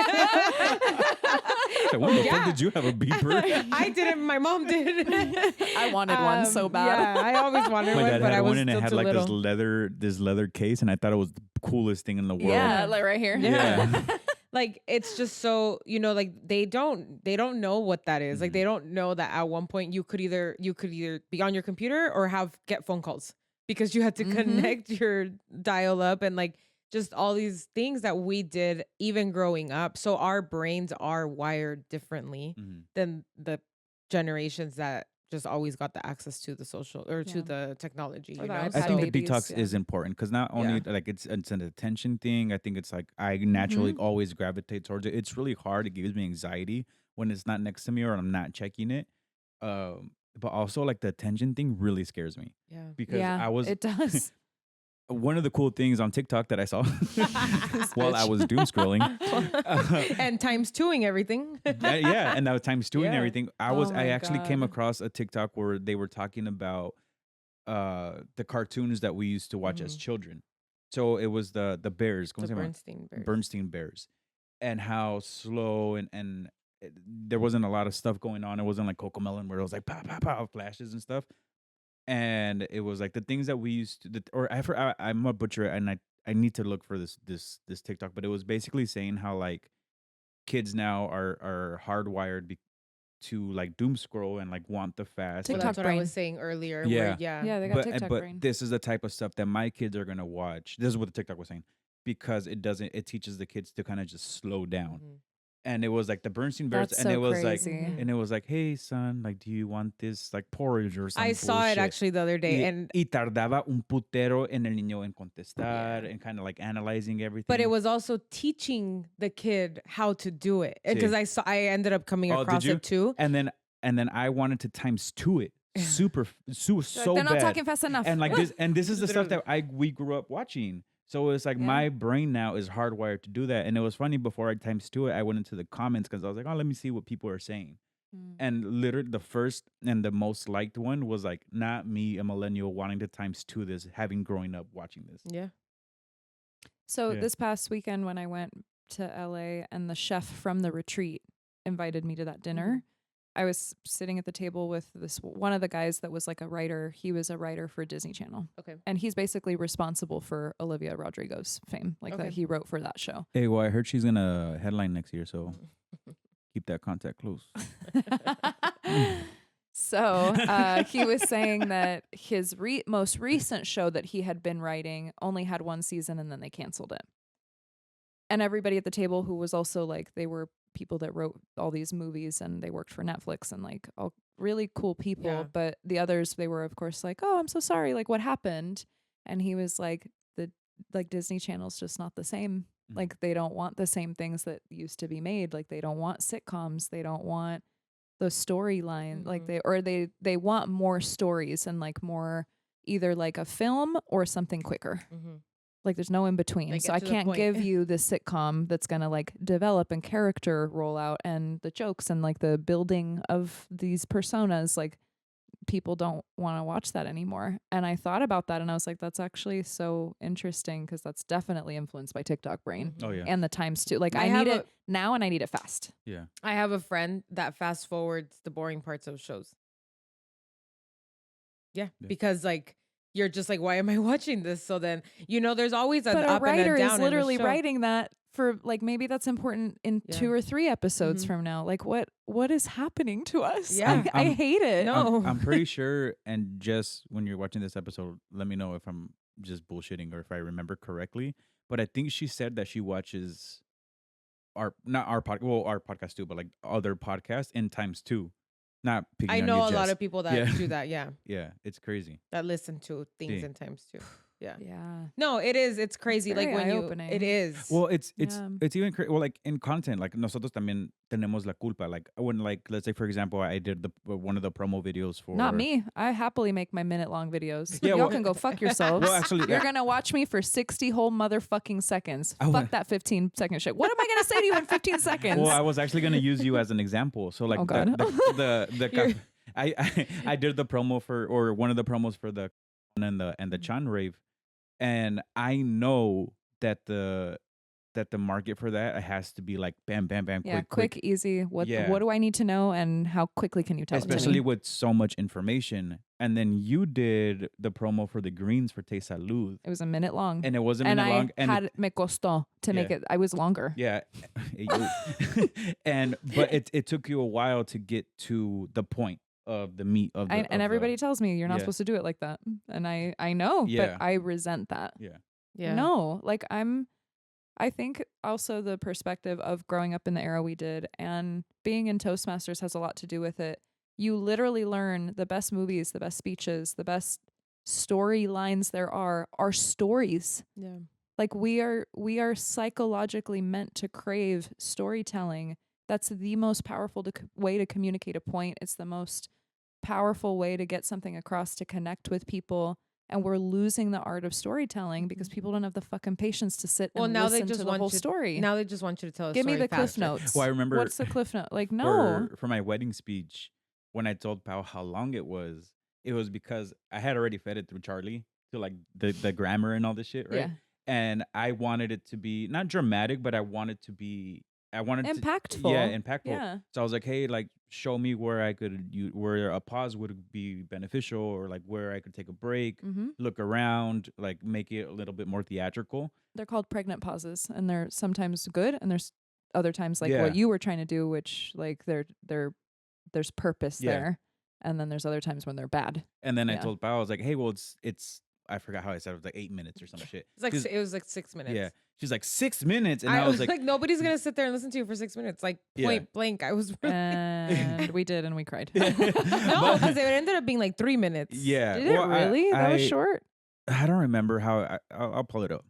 When the fuck Yeah. did you have a beeper? I didn't. My mom did. I wanted one so bad. Yeah, I always wanted My one, dad but had I was one and it still had too like little. this leather case, and I thought it was the coolest thing in the world. Yeah, like right here. Yeah. Like it's just so, like they don't know what that is. Like they don't know that at one point you could either be on your computer or get phone calls because you had to connect your dial up and like just all these things that we did even growing up. So our brains are wired differently Mhm. than the generations that just always got the access to the social or to Yeah. the technology. Or You the know, iPad I think the babies, detox yeah. is important because not only like it's an attention thing. I think it's like I naturally always gravitate towards it. It's really hard. It gives me anxiety when it's not next to me or I'm not checking it. But also like the attention thing really scares me yeah. because Yeah, I was it does. one of the cool things on TikTok that I saw while I was doom scrolling, and times twoing everything. yeah, and that was times two and Yeah. everything. I Oh my actually came God. across a TikTok where they were talking about the cartoons that we used to watch as children. So it was the bears, ¿cómo The se llama? Bernstein Bears. Bernstein Bears, and how slow and there wasn't a lot of stuff going on. It wasn't like Cocomelon where it was like pow pow pow flashes and stuff. And it was like the things that we used to, or I'm a butcher and I need to look for this TikTok, but it was basically saying how like kids now are hardwired to like doom scroll and like want the fast. Well, TikTok that's what I brain. was saying earlier. Yeah. Where, yeah. Yeah, they got but TikTok but brain. this is the type of stuff that my kids are gonna watch. This is what the TikTok was saying, because it teaches the kids to kind of just slow down. Mhm. And it was like the Bernstein Bears, That's and so it was crazy. Mhm. and it was like, hey son, like, do you want this like porridge or something? I saw it actually the other day, and Y tardaba un putero en el niño en contestar and kind of like analyzing everything. but it was also teaching the kid how to do it, because Sí. I ended up coming Oh, did across you? it too. and then I wanted to times two it so They're not bad. talking fast enough. And like this is the stuff that we grew up watching. So it's like Yeah. my brain now is hardwired to do that. And it was funny, before I times two it, I went into the comments because I was like, oh, let me see what people are saying. And literally the first and the most liked one was like, not me, a millennial, wanting to times two this, having grown up watching this. Yeah. So Yeah. this past weekend when I went to LA and the chef from the retreat invited me to that dinner, I was sitting at the table with this one of the guys that was like a writer. He was a writer for Disney Channel. Okay. And he's basically responsible for Olivia Rodrigo's fame, like that Okay. he wrote for that show. Hey, well, I heard she's gonna headline next year, so keep that contact close. So he was saying that his most recent show that he had been writing only had one season and then they canceled it. And everybody at the table who was also like, they were people that wrote all these movies and they worked for Netflix and like all really cool people. Yeah. But the others, they were of course like, oh, I'm so sorry. Like what happened? And he was like, Disney Channel's just not the same. Mhm. Like they don't want the same things that used to be made. Like they don't want sitcoms. They don't want the storyline. Like they want more stories and like more either like a film or something quicker. Mhm. Like there's no in between. They So get I to the can't point. give you the sitcom that's going to like develop and character rollout and the jokes and like the building of these personas. Like people don't want to watch that anymore. And I thought about that and I was like, that's actually so interesting because that's definitely influenced by TikTok brain Oh yeah. and the times too. Like I I have need a- it now and I need it fast. Yeah. I have a friend that fast forwards the boring parts of shows. Yeah, Yeah. because like you're just like, why am I watching this? So then there's always an But a up and writer a down is in the literally show. writing that for like maybe that's important in Yeah. 2 or 3 episodes Mhm. from now. Like what is happening to us? Yeah. I hate it. No. I'm pretty sure, and just when you're watching this episode, let me know if I'm just bullshitting or if I remember correctly. But I think she said that she watches our podcast too, but like other podcasts in times two. Not picking I on know you, a lot Jess. of people that Yeah. do that. Yeah, Yeah, it's crazy. that listen to things Sí. in times too. Yeah. Yeah. No, it is. It's crazy. Like very when eye-opening. it is. Well, it's Yeah. it's even well, like in content, like nosotros también tenemos la culpa. Like when, like, let's say for example, I did one of the promo videos for Not me. I happily make my minute-long videos. Yeah, Y'all well- can go fuck yourselves. Well, actually, You're going to watch me for 60 whole motherfucking seconds. I Fuck wa- that 15-second shit. What am I going to say to you in 15 seconds? Well, I was actually gonna use you as an example. So like Oh, God. I did the promo or one of the promos for the and the Chan rave, and I know that the market for that has to be like bam bam bam yeah, quick, easy. What Yeah. do I need to know and how quickly can you tell it to especially me? with so much information. And then you did the promo for the greens for Te Salud, It was a minute long. and it was a And minute I long, and had me costó to make Yeah. it. I was longer. yeah, but it took you a while to get to the point of the meat of the And everybody tells me you're not Yeah. supposed to do it like that. And I know, Yeah. but I resent that. yeah. No, like I think also the perspective of growing up in the era we did and being in Toastmasters has a lot to do with it. You literally learn the best movies, the best speeches, the best storylines there are stories. Yeah. Like we are psychologically meant to crave storytelling. That's the most powerful way to communicate a point. It's the most powerful way to get something across, to connect with people. And we're losing the art of storytelling because people don't have the fucking patience to sit and now listen they just to the want whole you, story. Now they just want you to tell a Give story me the faster. cliff notes. Well, I remember What's the cliff note? Like, no. for my wedding speech, when I told Pao how long it was because I had already fed it through Charlie to like the grammar and all this shit, right? Yeah. And I wanted it to be not dramatic, but I wanted to Impactful. impactful. Yeah. So I was like, hey, like show me where I could where a pause would be beneficial, or like where I could take a break, look around, like make it a little bit more theatrical. They're called pregnant pauses, and they're sometimes good, and there's other times like Yeah. what you were trying to do, which like there's purpose Yeah. there, and then there's other times when they're bad. And then I Yeah. told Pao, I was like, hey, well, it's I forgot how I said it. It was like 8 minutes or some shit. It's like She's- it was like 6 minutes. Yeah. She's like 6 minutes. And I I was was like, nobody's gonna sit there and listen to you for 6 minutes. Like point blank. I was really And we did, and we cried. no, because it ended up being like 3 minutes. yeah. Did it really? That was short. I don't remember how. I'll pull it up.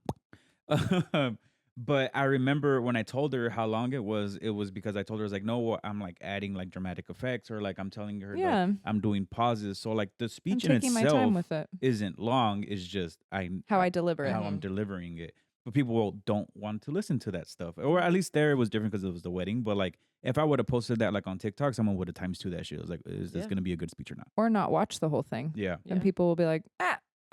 But I remember when I told her how long it was because I told her, I was like, no, I'm like adding like dramatic effects, or like I'm telling her Yeah. that I'm doing pauses. So like the I'm speech in taking my time itself with it. isn't long. It's just How I deliver it. how I'm delivering it. But people don't want to listen to that stuff. Or at least there it was different because it was the wedding. But like if I would have posted that like on TikTok, someone would have ×2 that shit. I was like, is this going to be a good speech or not? Or not watch the whole thing. Yeah. And people will be like,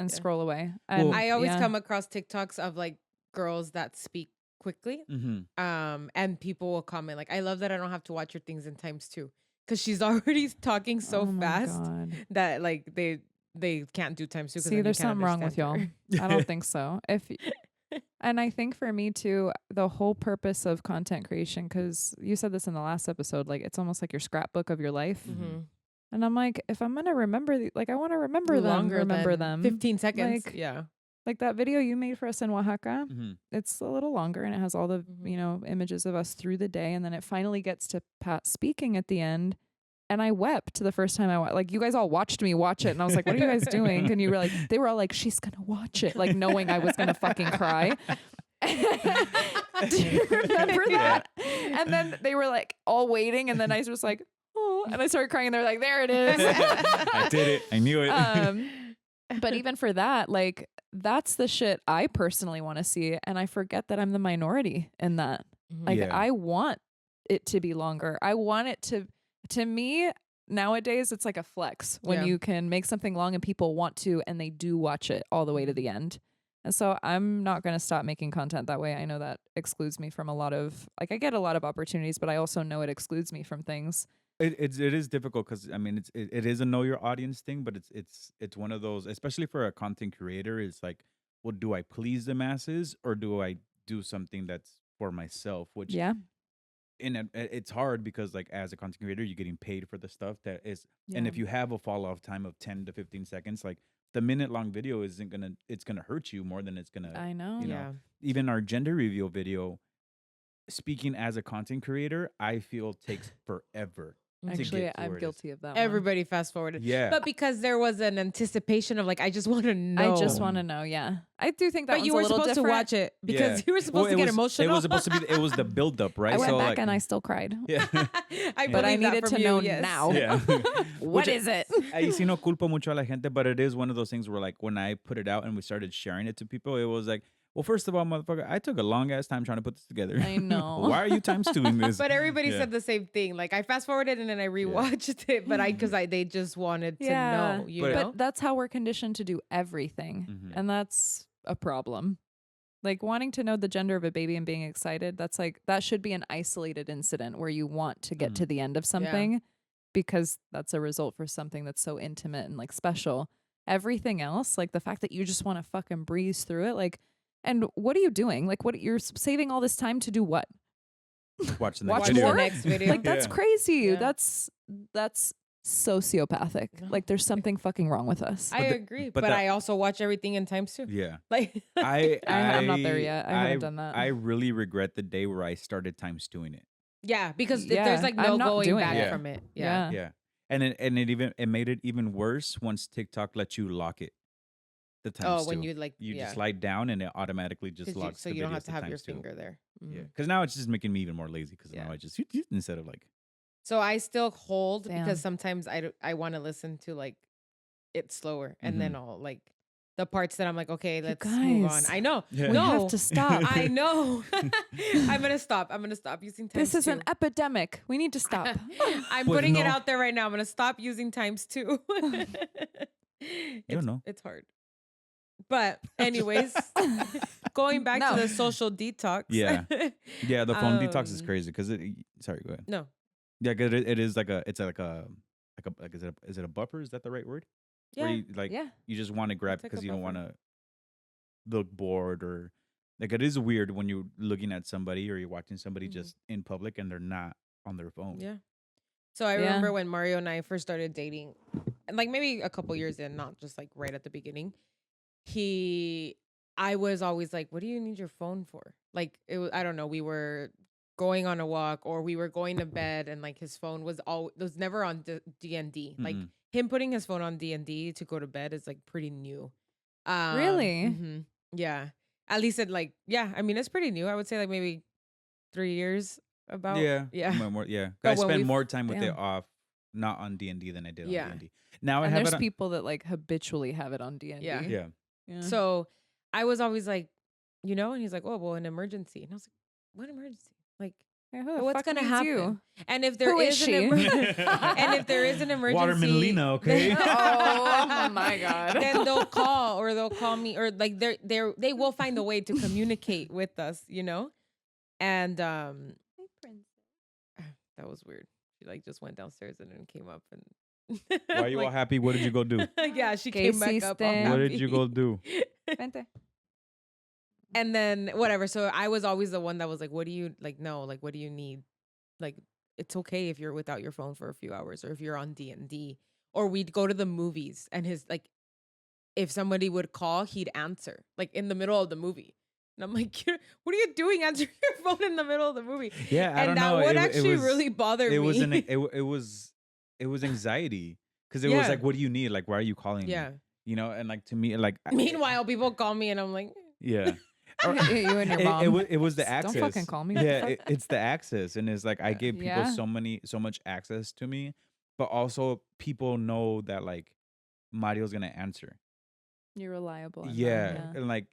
and scroll away. And Well, I always come across TikToks of like girls that speak quickly. Mm-hmm. And people will comment like, I love that I don't have to watch your things in ×2. Because she's already talking so fast that like they can't do ×2. See, there's something wrong with y'all. I don't think so. And I think for me too, the whole purpose of content creation, because you said this in the last episode, like it's almost like your scrapbook of your life. And I'm like, if I'm gonna remember, I want to remember them. 15 seconds. Like, yeah. Like that video you made for us in Oaxaca, it's a little longer and it has all the images of us through the day, and then it finally gets to Pat speaking at the end. And I wept the first time like you guys all watched me watch it, and I was like, what are you guys doing? And you were like, they were all like, she's gonna watch it, like knowing I was gonna fucking cry. Do you remember that? And then they were like all waiting, and then I was like, oh, and I started crying, and they're like, there it is. I did it. I knew it. But even for that, like that's the shit I personally want to see, and I forget that I'm the minority in that. Like I want it to be longer. I want it to me, nowadays, it's like a flex when you can make something long and people want to, and they do watch it all the way to the end. And so I'm not going to stop making content that way. I know that excludes me from a lot of, like I get a lot of opportunities, but I also know it excludes me from things. It is difficult because I mean it is a know your audience thing, but it's one of those, especially for a content creator. It's like, well, do I please the masses or do I do something that's for myself? Which and it's hard because like as a content creator, you're getting paid for the stuff that is, and if you have a fall off time of 10 to 15 seconds, like the minute-long video it's gonna hurt you more than it's gonna. I know. You know, even our gender reveal video, speaking as a content creator, I feel takes forever. Actually, I'm guilty of that. Everybody fast forwarded. Yeah. But because there was an anticipation of like, I just want to know. I just want to know. Yeah. I do think that but you were supposed to watch it because you were supposed to get emotional. It was supposed to be, it was the build-up, right? I went back like, and I still cried. Yeah. But I needed to know now. Yeah. What is it? Ahí sí no culpo mucho a la gente, but it is one of those things where like when I put it out and we started sharing it to people, it was like, well, first of all, motherfucker, I took a long ass time trying to put this together. I know. Why are you ×2ing this? But everybody said the same thing. Like I fast forwarded and then I rewatched it, but they just wanted to know. You know, but that's how we're conditioned to do everything, and that's a problem. Like wanting to know the gender of a baby and being excited, that's like that should be an isolated incident where you want to get to the end of something because that's a result for something that's so intimate and like special. Everything else, like the fact that you just want to fucking breeze through it, like. And what are you doing? Like, what you're saving all this time to do? What? Watch the Watch video. more. Next video. Like that's crazy. Yeah. That's sociopathic. Like there's something fucking wrong with us. I agree, but I also watch everything in ×2. Yeah. Like I'm not there yet. I haven't done that. I really regret the day where I started ×2ing it. Yeah, because there's like no going back from it. Yeah. And it made it even worse once TikTok let you lock it. The ×2. Oh, when you like just slide down and it automatically just locks. So you don't have to have your finger there. Yeah, because now it's just making me even more lazy because now I just instead of like. So I still hold because sometimes I want to listen to like it slower and then I'll like the parts that I'm like, okay, You let's move on. guys. I know. Yeah. We No, have to stop. I know. I'm gonna stop. I'm gonna stop using times This is two. an epidemic. We need to stop. I'm But putting it no. out there right now. I'm gonna stop using times two. don't know. It's hard. But anyways, going back to No. the social detox. Yeah. Yeah, the phone detox is Um, crazy because sorry, go ahead. No. Yeah, 'cause it is like a is it a buffer? Is that the right word? Yeah. Where you like Yeah. you just want to grab It's like because a you don't buffer. want to look bored or like it is weird when you're looking at somebody or you're watching somebody Mhm. just in public and they're not on their phone. Yeah. So I Yeah. remember when Mario and I first started dating, and like maybe a couple years in, not just like right at the beginning. I was always like, "What do you need your phone for?" Like it was, I don't know. We were going on a walk or we were going to bed, and like his phone was never on D&D. Like Mm-mm. him putting his phone on D&D to go to bed is like pretty new. Really? Mhm. Yeah. At least it like I mean it's pretty new. I would say like maybe 3 years about. Yeah. Yeah. Yeah. But I when spend we- more time with it Damn. off not on D&D than I did Yeah. on D&D. Now I And have there's it on, people that like habitually have it on D&D. Yeah. yeah. Yeah. So I was always like, and he's like, "Oh, well, an emergency." And I was like, "What emergency?" Like, Yeah, who the what's fuck gonna needs happen? you? And if there Who is is she? and if there is an emergency, Waterman Lena, okay? Oh my God. then they'll call me, or like they will find a way to communicate with us, And that was weird. She like just went downstairs and then came up and. Why are you all happy? What did you go do? Yeah, she Que came back up. all hiciste? What did you happy. go do? Vente. And then whatever. So I was always the one that was like, "What do you like? No, like, what do you need? Like, it's okay if you're without your phone for a few hours, or if you're on D&D, or we'd go to the movies, and his like, if somebody would call, he'd answer like in the middle of the movie." And I'm like, "What are you doing answering your phone in the middle of the movie?" Yeah, I And don't that know. would It actually was, really bother it me. was it was anxiety because it was Yeah. like, what do you need? Like, why are you calling me? Yeah. And like to me, like Meanwhile, people call me, and I'm like, yeah. You and your mom. It was the access. Don't fucking call me. What the Yeah, fuck? it's the access, and it's like I give people Yeah. so much access to me, but also people know that like Mario's gonna answer. You're reliable. in Yeah, that, and like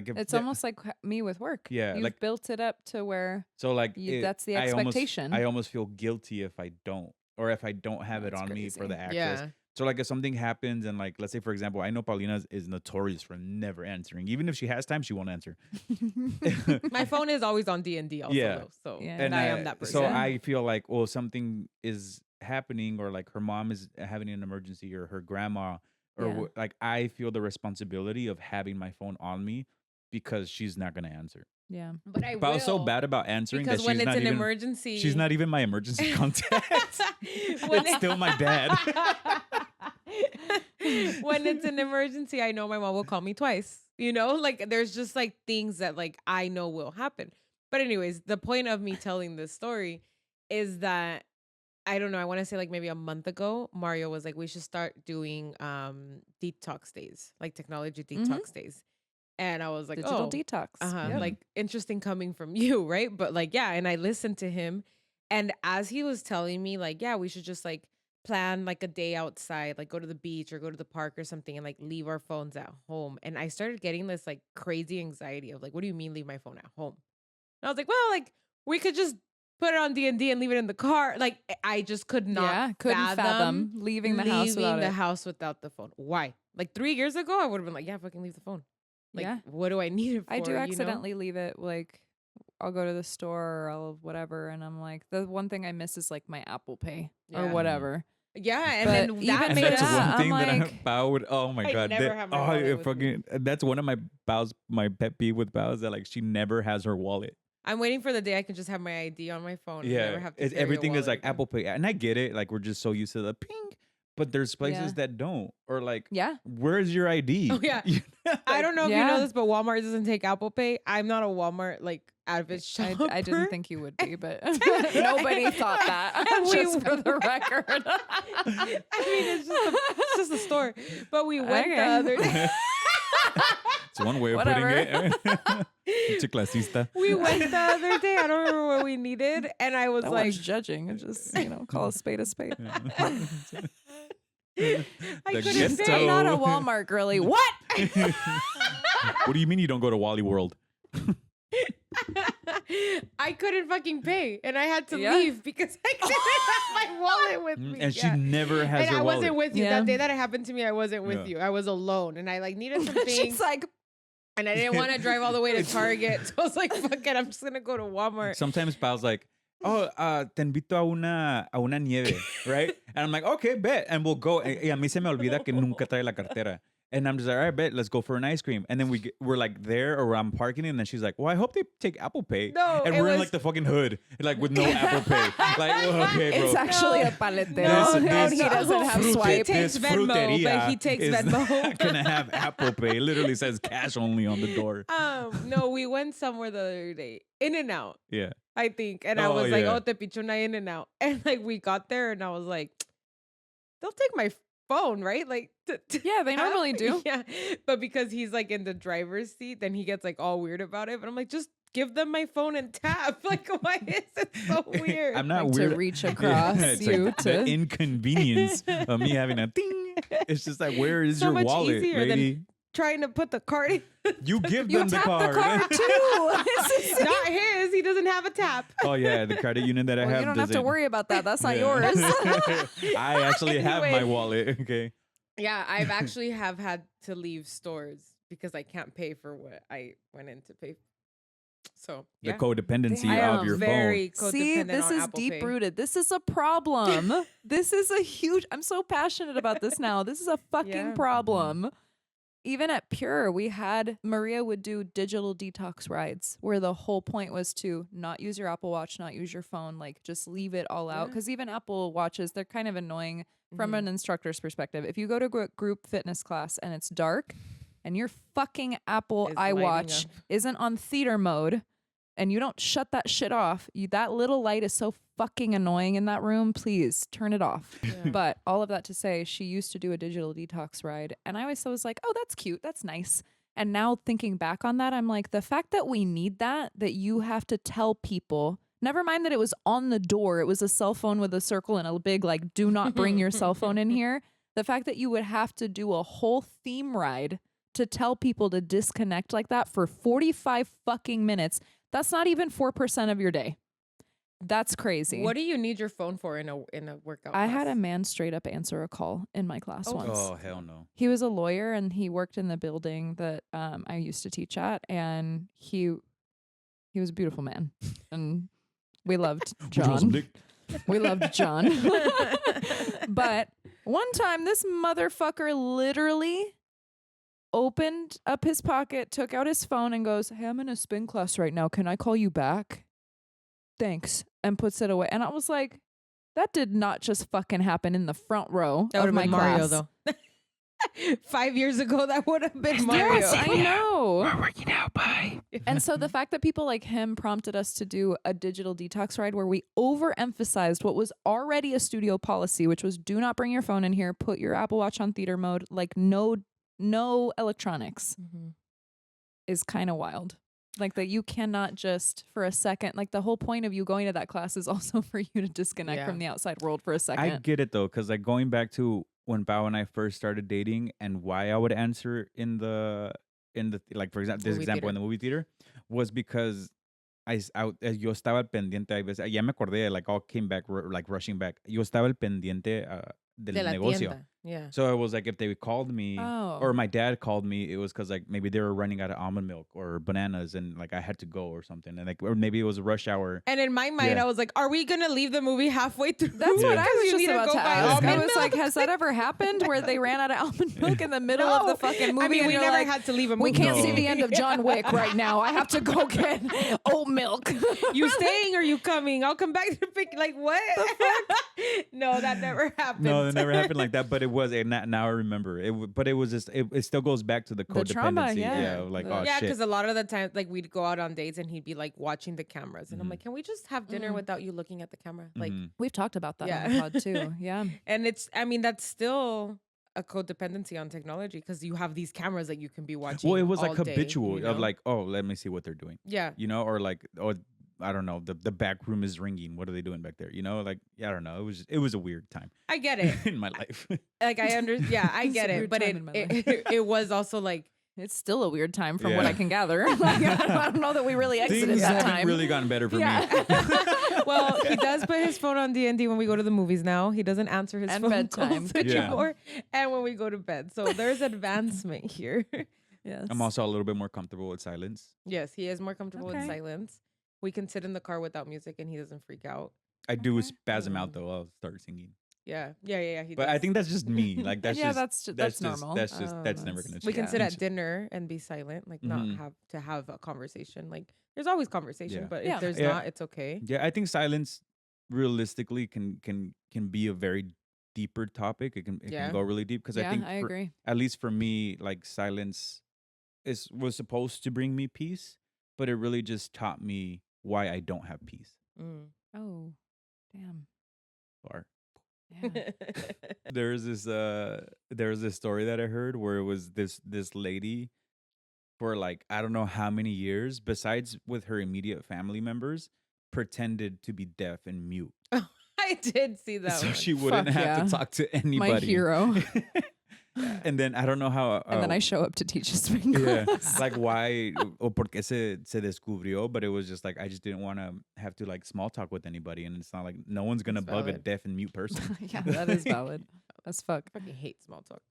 if It's the- almost like me with work. Yeah, You've like- built it up to where so like that's the I expectation. I almost feel guilty if I don't, or if I don't have it That's on me for crazy. the access. yeah, So like if something happens and like let's say for example, I know Paulina is notorious for never answering. Even if she has time, she won't answer. my phone is always on D&D also. Yeah. Though, so Yeah. and I am that person. So I feel like, well, something is happening, or like her mom is having an emergency, or her grandma, or Yeah. like I feel the responsibility of having my phone on me because she's not gonna answer. Yeah. but I But I was so will, bad about answering because that when she's it's not an even emergency, she's not even my emergency contact. When It's still my dad. When it's an emergency, I know my mom will call me twice. Like there's just like things that like I know will happen. But anyways, the point of me telling this story is that I don't know, I want to say like maybe a month ago, Mario was like, we should start doing detox days, like technology detox days. And I was like, Digital oh, detox. Yep. like interesting coming from you, right? But like, yeah, and I listened to him, and as he was telling me, like, yeah, we should just like plan like a day outside, like go to the beach or go to the park or something, and like leave our phones at home. And I started getting this like crazy anxiety of like, what do you mean leave my phone at home? And I was like, well, like we could just put it on D&D and leave it in the car. Like I just could not couldn't fathom leaving the house without it. house without the phone. Why? Like 3 years ago, I would have been like, yeah, fucking leave the phone. Like, Yeah. what do I need it for? I do you know? accidentally leave it. Like I'll go to the store or I'll whatever, and I'm like, the one thing I miss is like my Apple Pay or Yeah. whatever. Yeah, and But then even that And made that's it one up. thing I'm that I like- bowed. Oh my I god! never have my wallet it with me. that's one of my bows. My pet peeve with bows that like she never has her wallet. I'm waiting for the day I can just have my ID on my phone. And Yeah, never have to carry a everything is wallet like again. Apple Pay, and I get it. Like we're just so used to the ping, but there's places Yeah. that don't, or like, Yeah. where's your ID? Oh, yeah. You know, I like, don't know if you Yeah. know this, but Walmart doesn't take Apple Pay. I'm not a Walmart like avid shopper. I didn't think you would be, but nobody thought that. And we- Just for the record. I mean, it's just a store. But we went the Okay. other day. It's one way of Whatever. putting it. Pinche clasista. We went the other day. I don't remember what we needed, and I was No like, one's judging. It's just, call a spade a spade. I The couldn't ghetto. say. I'm not a Walmart girly. What? What do you mean you don't go to Wally World? I couldn't fucking pay, and I had to Yeah. leave because I didn't have my wallet with me. And she never has and her I wallet. wasn't with you. Yeah. That day that it happened to me, I wasn't with Yeah. you. I was alone, and I like needed some She's things, like, and I didn't want to drive all the way to Target. So I was like, fuck it, I'm just gonna go to Walmart. Sometimes Pal's like, oh, te invito a una nieve, right? And I'm like, okay, bet. And we'll go. Y a mí se me olvida que nunca trae la cartera. And I'm just like, all right, bet, let's go for an ice cream. And then we're like there, or I'm parking, and then she's like, well, I hope they take Apple Pay. No, and it we're in was- like the fucking hood, like with no Apple Pay. Like, well, okay, bro. it's actually No. a paletero. No, and he doesn't have frute- swipe. He takes this Venmo, but fruteria he takes is Venmo. not gonna have Apple Pay. It literally says cash only on the door. No, we went somewhere the other day, In and Out, Yeah. I think, and I Oh, was like, yeah. oh, te picho una In and Out, and like we got there, and I was like, they'll take my phone, right? Like, Yeah, they tap? normally do. Yeah, but because he's like in the driver's seat, then he gets like all weird about it. But I'm like, just give them my phone and tap. Like, why is it so weird? I'm not Like, weird. to reach across it's you like to the inconvenience of me having a ding. It's just like, where is So your much wallet, easier than lady? trying to put the card in. You give you them the tap card. the card too. This is- Not his. He doesn't have a tap. Oh yeah, the credit union that I well, have. you don't have to doesn't- worry about that. That's not Yeah. yours. I actually have my Anyway. wallet. Okay. Yeah, I've actually have had to leave stores because I can't pay for what I went in to pay. So The yeah, codependency I of am your very phone. See, codependent this on is Apple deep Pay. rooted. This is a problem. This is a huge. I'm so passionate about this now. This is a fucking Yeah. problem. Even at Pure, we had Maria would do digital detox rides where the whole point was to not use your Apple Watch, not use your phone, like just leave it all out. Yeah. Because even Apple Watches, they're kind of annoying from Mhm. an instructor's perspective. If you go to group fitness class and it's dark and your fucking Apple Is lighting iWatch up. isn't on theater mode and you don't shut that shit off, that little light is so fucking annoying in that room. Please turn it off. Yeah. But all of that to say, she used to do a digital detox ride. And I always was like, oh, that's cute. That's nice. And now thinking back on that, I'm like, the fact that we need that you have to tell people, never mind that it was on the door, it was a cell phone with a circle and a big, like, do not bring your cell phone in here. The fact that you would have to do a whole theme ride to tell people to disconnect like that for 45 fucking minutes, that's not even 4% of your day. That's crazy. What do you need your phone for in a workout? I had a class? man straight up answer a call in my class Oh. once. Oh hell no. He was a lawyer and he worked in the building that I used to teach at, and he was a beautiful man, and we loved Would you want some John. dick? We loved John. But one time, this motherfucker literally opened up his pocket, took out his phone, and goes, "Hey, I'm in a spin class right now. Can I call you back? Thanks," and puts it away. And I was like, that did not just fucking happen in the front row That of would have my been Mario class. though. 5 years ago, that would have been Mario. Yes, I know. We're working out, bye. And so the fact that people like him prompted us to do a digital detox ride where we overemphasized what was already a studio policy, which was do not bring your phone in here, put your Apple Watch on theater mode, like no electronics, Mhm. is kind of wild. Like that you cannot just for a second, like the whole point of you going to that class is also for you to disconnect Yeah. from the outside world for a second. I get it though, because like going back to when Bao and I first started dating and why I would answer in the like for example this Movie example theater. in the movie theater was because yo estaba al pendiente. Hay veces, ya me acordé, like all came back like rushing back. Yo estaba al pendiente del De la negocio. tienda. Yeah. So it was like if they called me Oh. or my dad called me, it was because like maybe they were running out of almond milk or bananas and like I had to go or something. And like or maybe it was a rush hour. And in my mind, Yeah. I was like, "Are we gonna leave the movie halfway through?" That's what I Because was you just need about go to buy ask. I almond was like, milk? has that ever happened where they ran out of almond milk in the middle of the No. fucking movie? I mean, and we you're never like, had to leave a we movie. can't see No. the end of John Wick right now. I have to go get oat milk. You staying or you coming? I'll come back to pick. Like what? No, that never happened. No, it never happened like that. But it was now I remember it. But it was just it still goes back to the The trauma, codependency. yeah. Like The- oh Yeah, shit. because a lot of the time, like we'd go out on dates and he'd be like watching the cameras, and I'm Mhm. like, "Can we just have dinner Mm. without you looking at the camera?" Like, Mhm. We've talked about that on Yeah. the pod too. Yeah. and I mean, that's still a codependency on technology because you have these cameras that you can be watching. Well, it was like all day, habitual you of know? like, oh, let me see what they're doing, yeah, you know, or like, or I don't know, the back room is ringing. What are they doing back there? You know, like, yeah, I don't know. It was a weird time I get it. in my life. Like I yeah, I It's get a it. weird But time in my life. it was also like, It's still a weird time from what Yeah. I can gather. Like, I don't know that we really exited Things that haven't time. really gotten better for Yeah. me. well, he does put his phone on D&D when we go to the movies now. He doesn't answer his And phone bedtime. calls Yeah. anymore. And when we go to bed. So there's advancement here. Yes. I'm also a little bit more comfortable with silence. Yes, he is more comfortable with Okay. silence. We can sit in the car without music and he doesn't freak out. I do Okay. spasm out though. I'll start singing. Yeah. He But does. I think that's just me. Like that's Yeah, just that's normal. That's Oh, never gonna that's- change. we can Yeah. sit at dinner and be silent, like not Mhm. have a conversation. Like there's always conversation, Yeah. but Yeah. if there's Yeah. not, it's okay. Yeah, I think silence realistically can be a very deeper topic. It Yeah. can go really deep because I Yeah, think I agree. at least for me, like silence was supposed to bring me peace, but it really just taught me why I don't have peace. Mm. Oh, damn. Or Yeah. there's this story that I heard where it was this lady for like I don't know how many years, besides with her immediate family members, pretended to be deaf and mute. I did see that So one. she wouldn't Fuck have yeah. to talk to anybody. My hero. And then I don't know how. And then I show up to teach a swing yeah, class. like why or porque se descubrió, but it was just like I just didn't want to have to like small talk with anybody, and it's not like no one's gonna That's bug a valid. deaf and mute person. Yeah, that is valid. As fuck. I fucking hate small talk.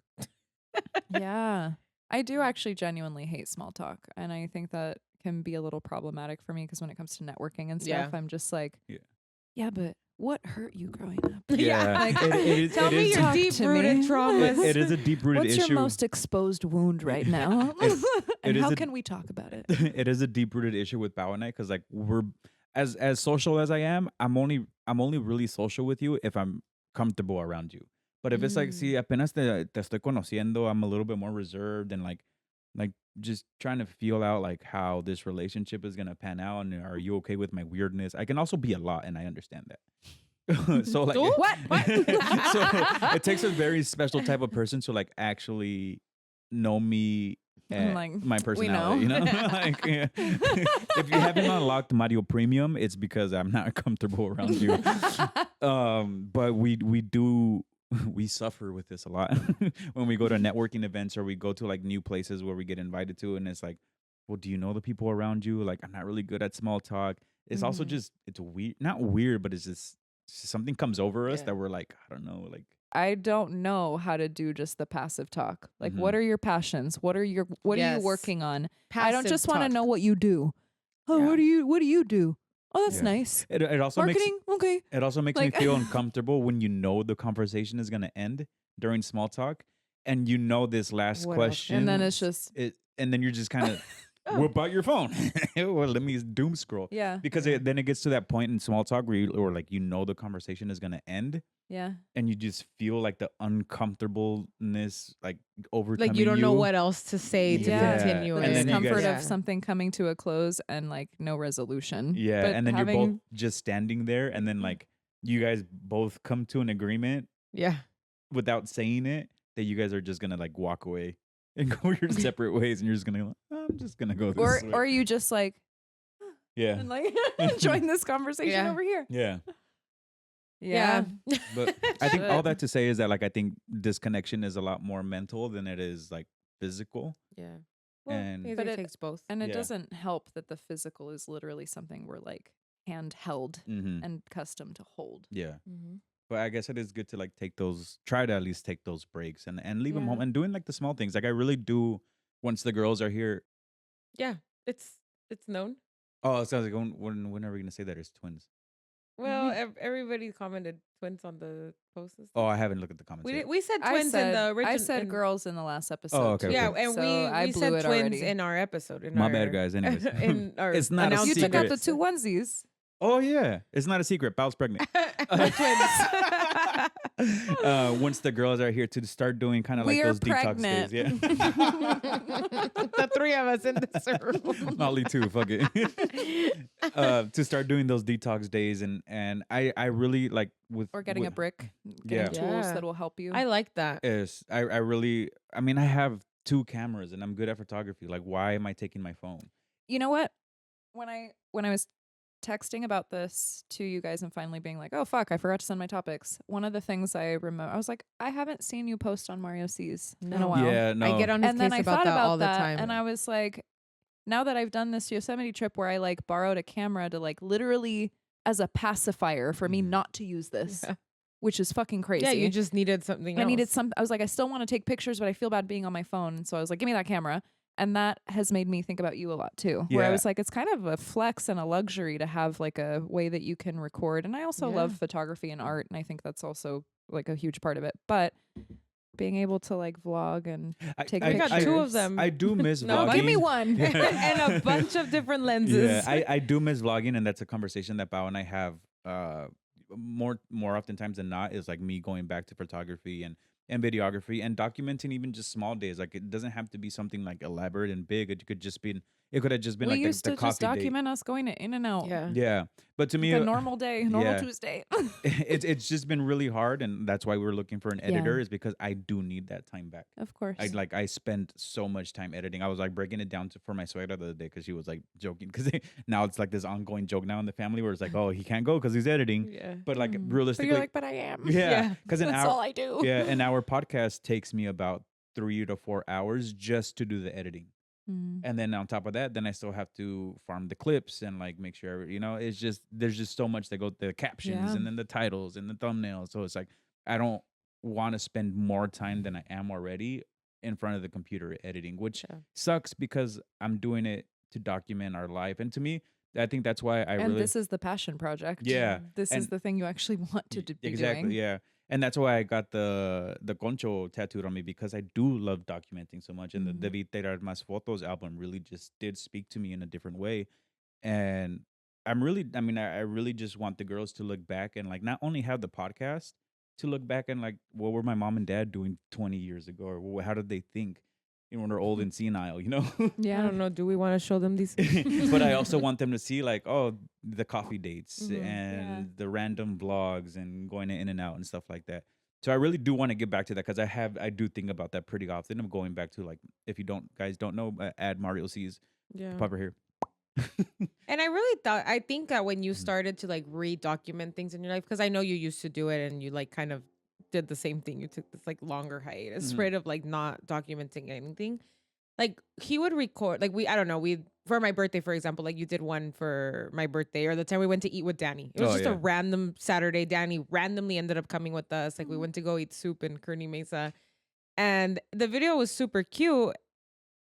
Yeah. I do actually genuinely hate small talk. And I think that can be a little problematic for me because when it comes to networking and stuff, Yeah. I'm just like, Yeah. yeah, but what hurt you growing up? Yeah, Like, it tell me is- your Talk to deep-rooted me. traumas. it is a deep rooted What's issue. your most exposed wound right now? And it is how a- can we talk about it? It is a deep rooted issue with Pao and I because like we're as social as I am, I'm only really social with you if I'm comfortable around you. But if it's like, si apenas te estoy conociendo, I'm a little bit more reserved and like just trying to feel out like how this relationship is gonna pan out and are you okay with my weirdness? I can also be a lot and I understand that. So like What? so it takes a very special type of person to like actually know me and Like, my we personality, know. you know? Like, yeah. If you haven't unlocked Mario Premium, it's because I'm not comfortable around you. But we suffer with this a lot when we go to networking events or we go to like new places where we get invited to, and it's like, well, do you know the people around you? Like, I'm not really good at small talk. It's also Mhm. just it's weird, not weird, but it's just something comes over us Yeah. that we're like, I don't know, like I don't know how to do just the passive talk. Like, Mhm. what are your passions? What are you Yes. working on? I don't Passive just want to talk. know what you do. Oh, Yeah. what do you do? Oh, that's Yeah. nice. it also Marketing, okay. It also makes Like- me feel uncomfortable when you know the conversation is gonna end during small talk, and you know this last What else? question, And then it's just and then you're just kind of whip out your phone. Well, let me doom scroll yeah, because then it gets to that point in small talk where you know the conversation is gonna end, yeah. and you just feel like the uncomfortableness like overcoming Like you don't know what else to say to Yeah. continue The And it. then you discomfort guys- of something coming to a close and like no resolution. Yeah, But and then you're both having- just standing there, and then like you guys both come to an agreement Yeah. without saying it that you guys are just gonna like walk away and go your separate ways, and you're just gonna I'm just gonna go this way. or you just like yeah, and like join this conversation Yeah. over here. yeah. Yeah. But I think all Should. that to say is that like I think disconnection is a lot more mental than it is like physical. Yeah. And- Either But it- takes both. And it Yeah. doesn't help that the physical is literally something we're like handheld Mm-hmm. and custom to hold. Yeah, Mm-hmm. but I guess it is good to like try to at least take those breaks and leave them Yeah. home and doing like the small things. Like I really do. Once the girls are here, Yeah. It's known. oh, so I was like, when are we gonna say that it's twins? Well, everybody commented twins on the post. And Oh, stuff. I haven't looked at the comments. yet. We said twins in the original. I said girls in the last episode. Oh, okay, too. Yeah, okay. and So we blew said it twins already. in our episode. In My our, bad, guys. Anyways. in our It's not a You took out the secret. two onesies. Oh yeah, it's not a secret. Pal's pregnant. twins. Once the girls are here to start doing kind of like We're those pregnant. detox days. Yeah. The three of us in this room. Molly too. Fuck it. To start doing those detox days, and I really like with Or getting a with- brick. Yeah. Getting tools Yeah. that will help you. I like that. is I really I mean I have 2 cameras and I'm good at photography. Like why am I taking my phone? You know what? When I was texting about this to you guys and finally being like, oh, fuck, I forgot to send my topics. One of the things I remember, I was like, I haven't seen you post on Mario C's in a while. Yeah, no. I get on his And then case I about thought that about all the that, time. and I was like, now that I've done this Yosemite trip where I like borrowed a camera to like literally as a pacifier for me not to use this, which is fucking crazy. Yeah, you just needed something else. I was like, I still want to take pictures, but I feel bad being on my phone. So I was like, give me that camera. And that has made me think about you a lot too, where I Yeah. was like, it's kind of a flex and a luxury to have like a way that you can record. And I also Yeah. love photography and art. And I think that's also like a huge part of it. But being able to like vlog and take I pictures. got two of them. I do miss No, vlogging. Give me one. and a bunch of different lenses. Yeah, I do miss vlogging, and that's a conversation that Bao and I have more oftentimes than not, is like me going back to photography and videography and documenting even just small days. Like it doesn't have to be something like elaborate and big. It could have just been We like used the to coffee just document us going to In-N-Out. Yeah. date. Yeah, but to me, Like a normal day, normal yeah. Tuesday. it's just been really hard, and that's why we're looking for an editor, is because I do need that time back. Of course. I spend so much time editing. I was like breaking it down for my suegra the other day because she was like joking, because now it's like this ongoing joke now in the family where it's like, oh, he can't go because he's editing. Yeah. But like But realistically, you're like, but I am. yeah, because an That's all hour, I do. yeah, an hour podcast takes me about 3 to 4 hours just to do the editing. Mm. And then on top of that, then I still have to farm the clips and like make sure, it's just, there's just so much that go, the captions Yeah. and then the titles and the thumbnails. So it's like, I don't want to spend more time than I am already in front of the computer editing, which Yeah. sucks because I'm doing it to document our life. And to me, I think that's why And this is the passion project. Yeah, This is and- the thing you actually want to be exactly, doing. yeah. And that's why I got the concho tattooed on me, because I do love documenting so much. And the Debí Tirar Más Fotos album really just did speak to me in a different way. And I really just want the girls to look back and like not only have the podcast to look back and like, what were my mom and dad doing 20 years ago? Or how did they think, when they're old and senile, I Yeah. don't know. Do we want to show them these? But I also want them to see like, oh, the coffee dates Mhm. and Yeah. the random vlogs and going to In-N-Out and stuff like that. So I really do want to get back to that, because I do think about that pretty often. I'm going back to like, if you guys don't know, add Mario C's Yeah. pop right here. And I think that when you started to like re-document things in your life, because I know you used to do it and you like kind of did the same thing. You took this like longer hiatus, Mhm. right, of like not documenting anything. Like he would record, like I don't know, for my birthday, for example, like you did one for my birthday, or the time we went to eat with Danny. It was Oh, just a yeah. random Saturday. Danny randomly ended up coming with us. Like we went to go eat soup in Kearney Mesa, and the video was super cute.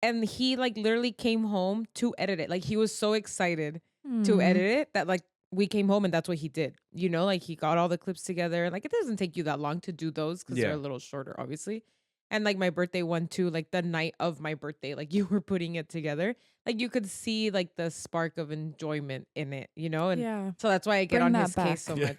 And he like literally came home to edit it. Like he was so excited to edit it that like we came home and that's what he did. Like he got all the clips together. Like it doesn't take you that long to do those because they're Yeah. a little shorter, obviously. And like my birthday one too, like the night of my birthday, like you were putting it together. Like you could see like the spark of enjoyment in it, And Yeah. so that's why I get Bring on that his back. case so much.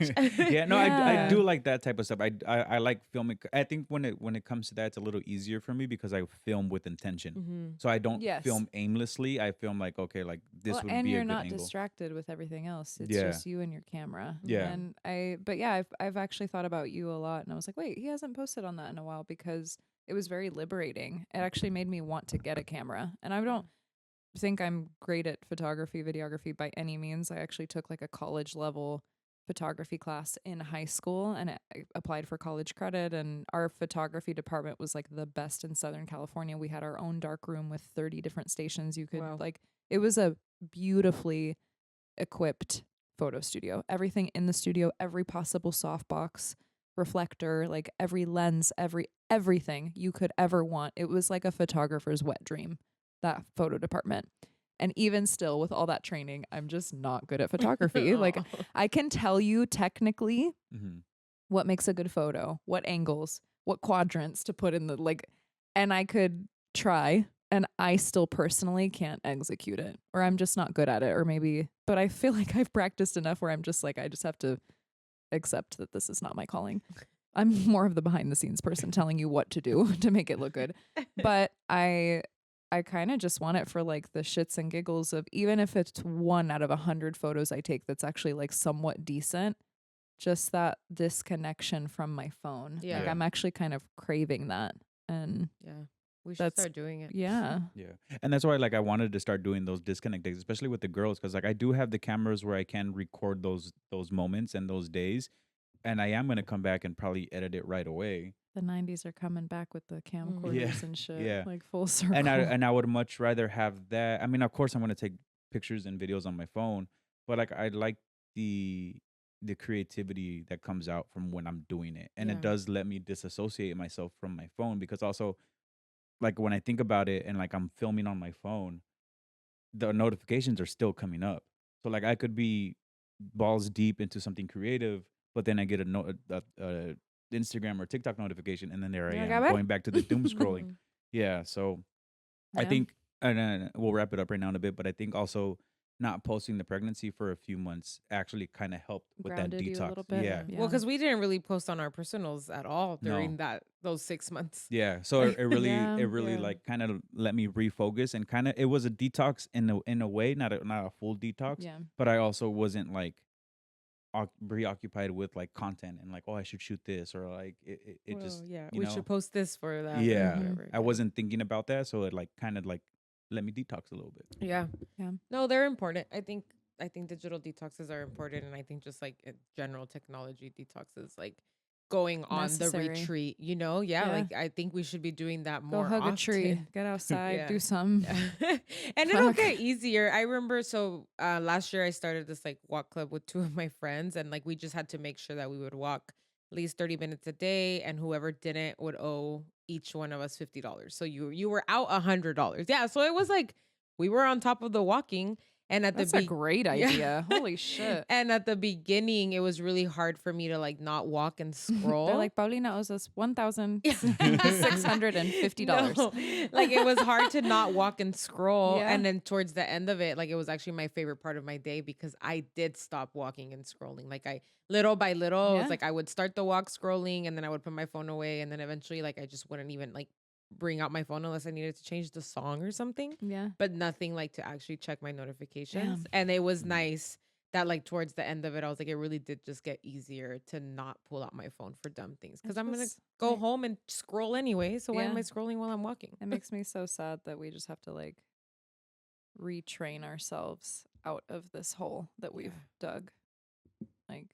Yeah, no, I Yeah. do like that type of stuff. I like filming. I think when it comes to that, it's a little easier for me because I film with intention. Mhm. So I don't Yes. film aimlessly. I film like, okay, like this Well, would and be you're a good not angle. distracted with everything else. It's Yeah. just you and your camera. Yeah. And I've actually thought about you a lot, and I was like, wait, he hasn't posted on that in a while, because it was very liberating. It actually made me want to get a camera. And I don't think I'm great at photography, videography by any means. I actually took like a college level photography class in high school, and I applied for college credit, and our photography department was like the best in Southern California. We had our own dark room with 30 different stations. You could Wow. it was a beautifully equipped photo studio. Everything in the studio, every possible softbox, reflector, like every lens, everything you could ever want. It was like a photographer's wet dream, that photo department. And even still, with all that training, I'm just not good at photography. Like Aw. I can tell you technically Mhm. what makes a good photo, what angles, what quadrants to put in and I could try, and I still personally can't execute it, or I'm just not good at it, but I feel like I've practiced enough where I'm just like, I just have to accept that this is not my calling. I'm more of the behind the scenes person telling you what to do to make it look good. But I kind of just want it for like the shits and giggles of, even if it's 1 out of 100 photos I take that's actually like somewhat decent, just that disconnection from my phone. Yeah. Like I'm actually kind of craving that. And Yeah. We should start doing it. Yeah. Yeah. And that's why like I wanted to start doing those disconnect days, especially with the girls, because like I do have the cameras where I can record those moments and those days. And I am gonna come back and probably edit it right away. The 90s are coming back with the camcorders Yeah, and shit. yeah. Like full circle. And I would much rather have that. I mean, of course I'm gonna take pictures and videos on my phone, but like I like the creativity that comes out from when I'm doing it. And it Yeah. does let me disassociate myself from my phone, because also like when I think about it and like I'm filming on my phone, the notifications are still coming up. So like I could be balls deep into something creative, but then I get a Instagram or TikTok notification, and then there I You're like, am "I bet." going back to the doom scrolling. Yeah, so I Yeah. think, and we'll wrap it up right now in a bit, but I think also not posting the pregnancy for a few months actually kind of helped with Grounded that you a detox. little bit. Yeah. Well, because we didn't really post on our personals at all during No. those 6 months. Yeah, so it really, Yeah. Yeah. like kind of let me refocus, and kind of it was a detox in a way, not a full detox, Yeah. but I also wasn't like preoccupied with like content and like, oh, I should shoot this, or like it Well, just yeah, you we know, should post this for that. or yeah, whatever, I wasn't thinking about that, so it like kind of like let me detox a little bit. Yeah. Yeah. No, they're important. I think digital detoxes are important, and I think just like general technology detoxes, like going on Necessary. the retreat. Yeah, Yeah. like I think we should be doing that Go more. hug a tree. often. Get outside. Yeah. Do some. And it'll Fuck. get easier. I remember, so last year I started this like walk club with two of my friends, and like we just had to make sure that we would walk at least 30 minutes a day, and whoever didn't would owe each one of us $50. So you were out $100. Yeah, so it was like we were on top of the walking. And at That's the a great Yeah. idea. Holy shit. And at the beginning, it was really hard for me to like not walk and scroll. They're like, Paulina owes us $1,650. No. Like it was hard to not walk and scroll. Yeah. And then towards the end of it, like it was actually my favorite part of my day, because I did stop walking and scrolling. Like I little by little, it Yeah. was like I would start the walk scrolling, and then I would put my phone away, and then eventually like I just wouldn't even like bring out my phone unless I needed to change the song or something. Yeah. But nothing like to actually check my notifications. Damn. And it was nice that like towards the end of it, I was like, it really did just get easier to not pull out my phone for dumb things, because It I'm gonna was go like- home and scroll anyway. So why am Yeah. I scrolling while I'm walking? It makes me so sad that we just have to like retrain ourselves out of this hole that we've dug. Like,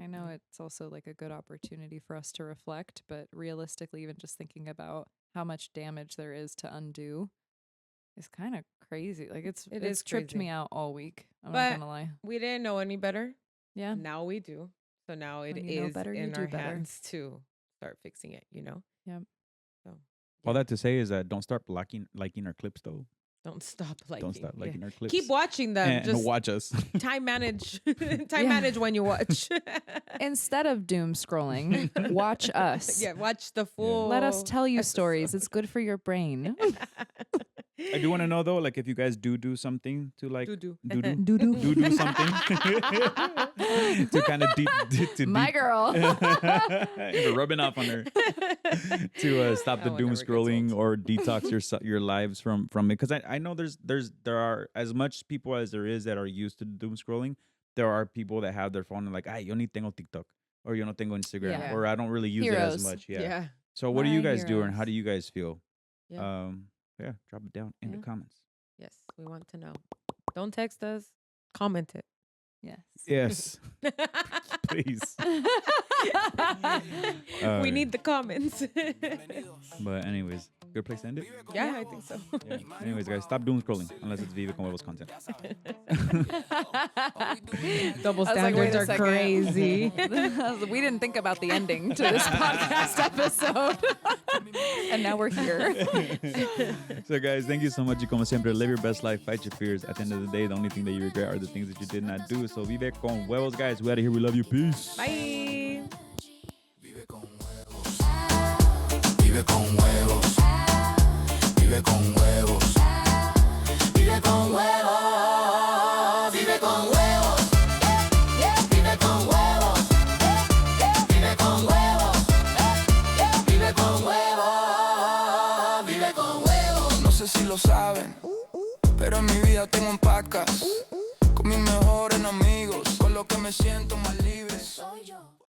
I know it's also like a good opportunity for us to reflect, but realistically, even just thinking about how much damage there is to undo is kind of crazy. Like it's is tripped crazy. me out all week. I'm But- not gonna lie. We didn't know any better. Yeah. Now we do. So now it When you know is better, you in do our better. hands to start fixing it. Yep. So All that to say is that don't stop liking our clips though. don't stop liking. Don't stop Yeah. liking our clips. Keep watching them. and Just watch us. time manage. Yeah. Manage when you watch. Instead of doom scrolling, watch us. Yeah, watch the full. Let us tell you episode. stories. It's good for your brain. I do want to know though, like if you guys do something to like Doo-doo. Doo-doo. something to kind of My girl. You're rubbing off on her to stop the That one doom never gets scrolling old. or detox your lives from it, because I know there are as much people as there is that are used to doom scrolling. There are people that have their phone and like, yo ni tengo TikTok, or yo no tengo Instagram, Yeah. or I don't really use it as Heroes. much. Yeah. Yeah. So what do My you guys do, and how heroes. do you guys feel? Yeah. Yeah, drop it down in the Yeah. comments. Yes, we want to know. Don't text us. Comment it. Yes. Yes, please. We need the comments. But anyways, good place to end it. Yeah, I think so. Yeah. Anyways, guys, stop doom scrolling unless it's Vive con Huevos content. Double I was like, wait standards a are second. crazy. We didn't think about the ending to this podcast episode. And now we're here. So, guys, thank you so much. Y como siempre, live your best life, fight your fears. At the end of the day, the only thing that you regret are the things that you did not do. So, Vive con Huevos, guys. We out of here. We love you. Peace. Bye. Vive con huevos. Vive con huevos. Vive con huevos. Vive con huevos. Vive con huevos. Vive con huevos. Vive con huevos. Vive con huevos. Vive con huevos. No sé si lo saben, pero en mi vida tengo un podcast con mis mejores amigos, con lo que me siento más libre. Soy yo.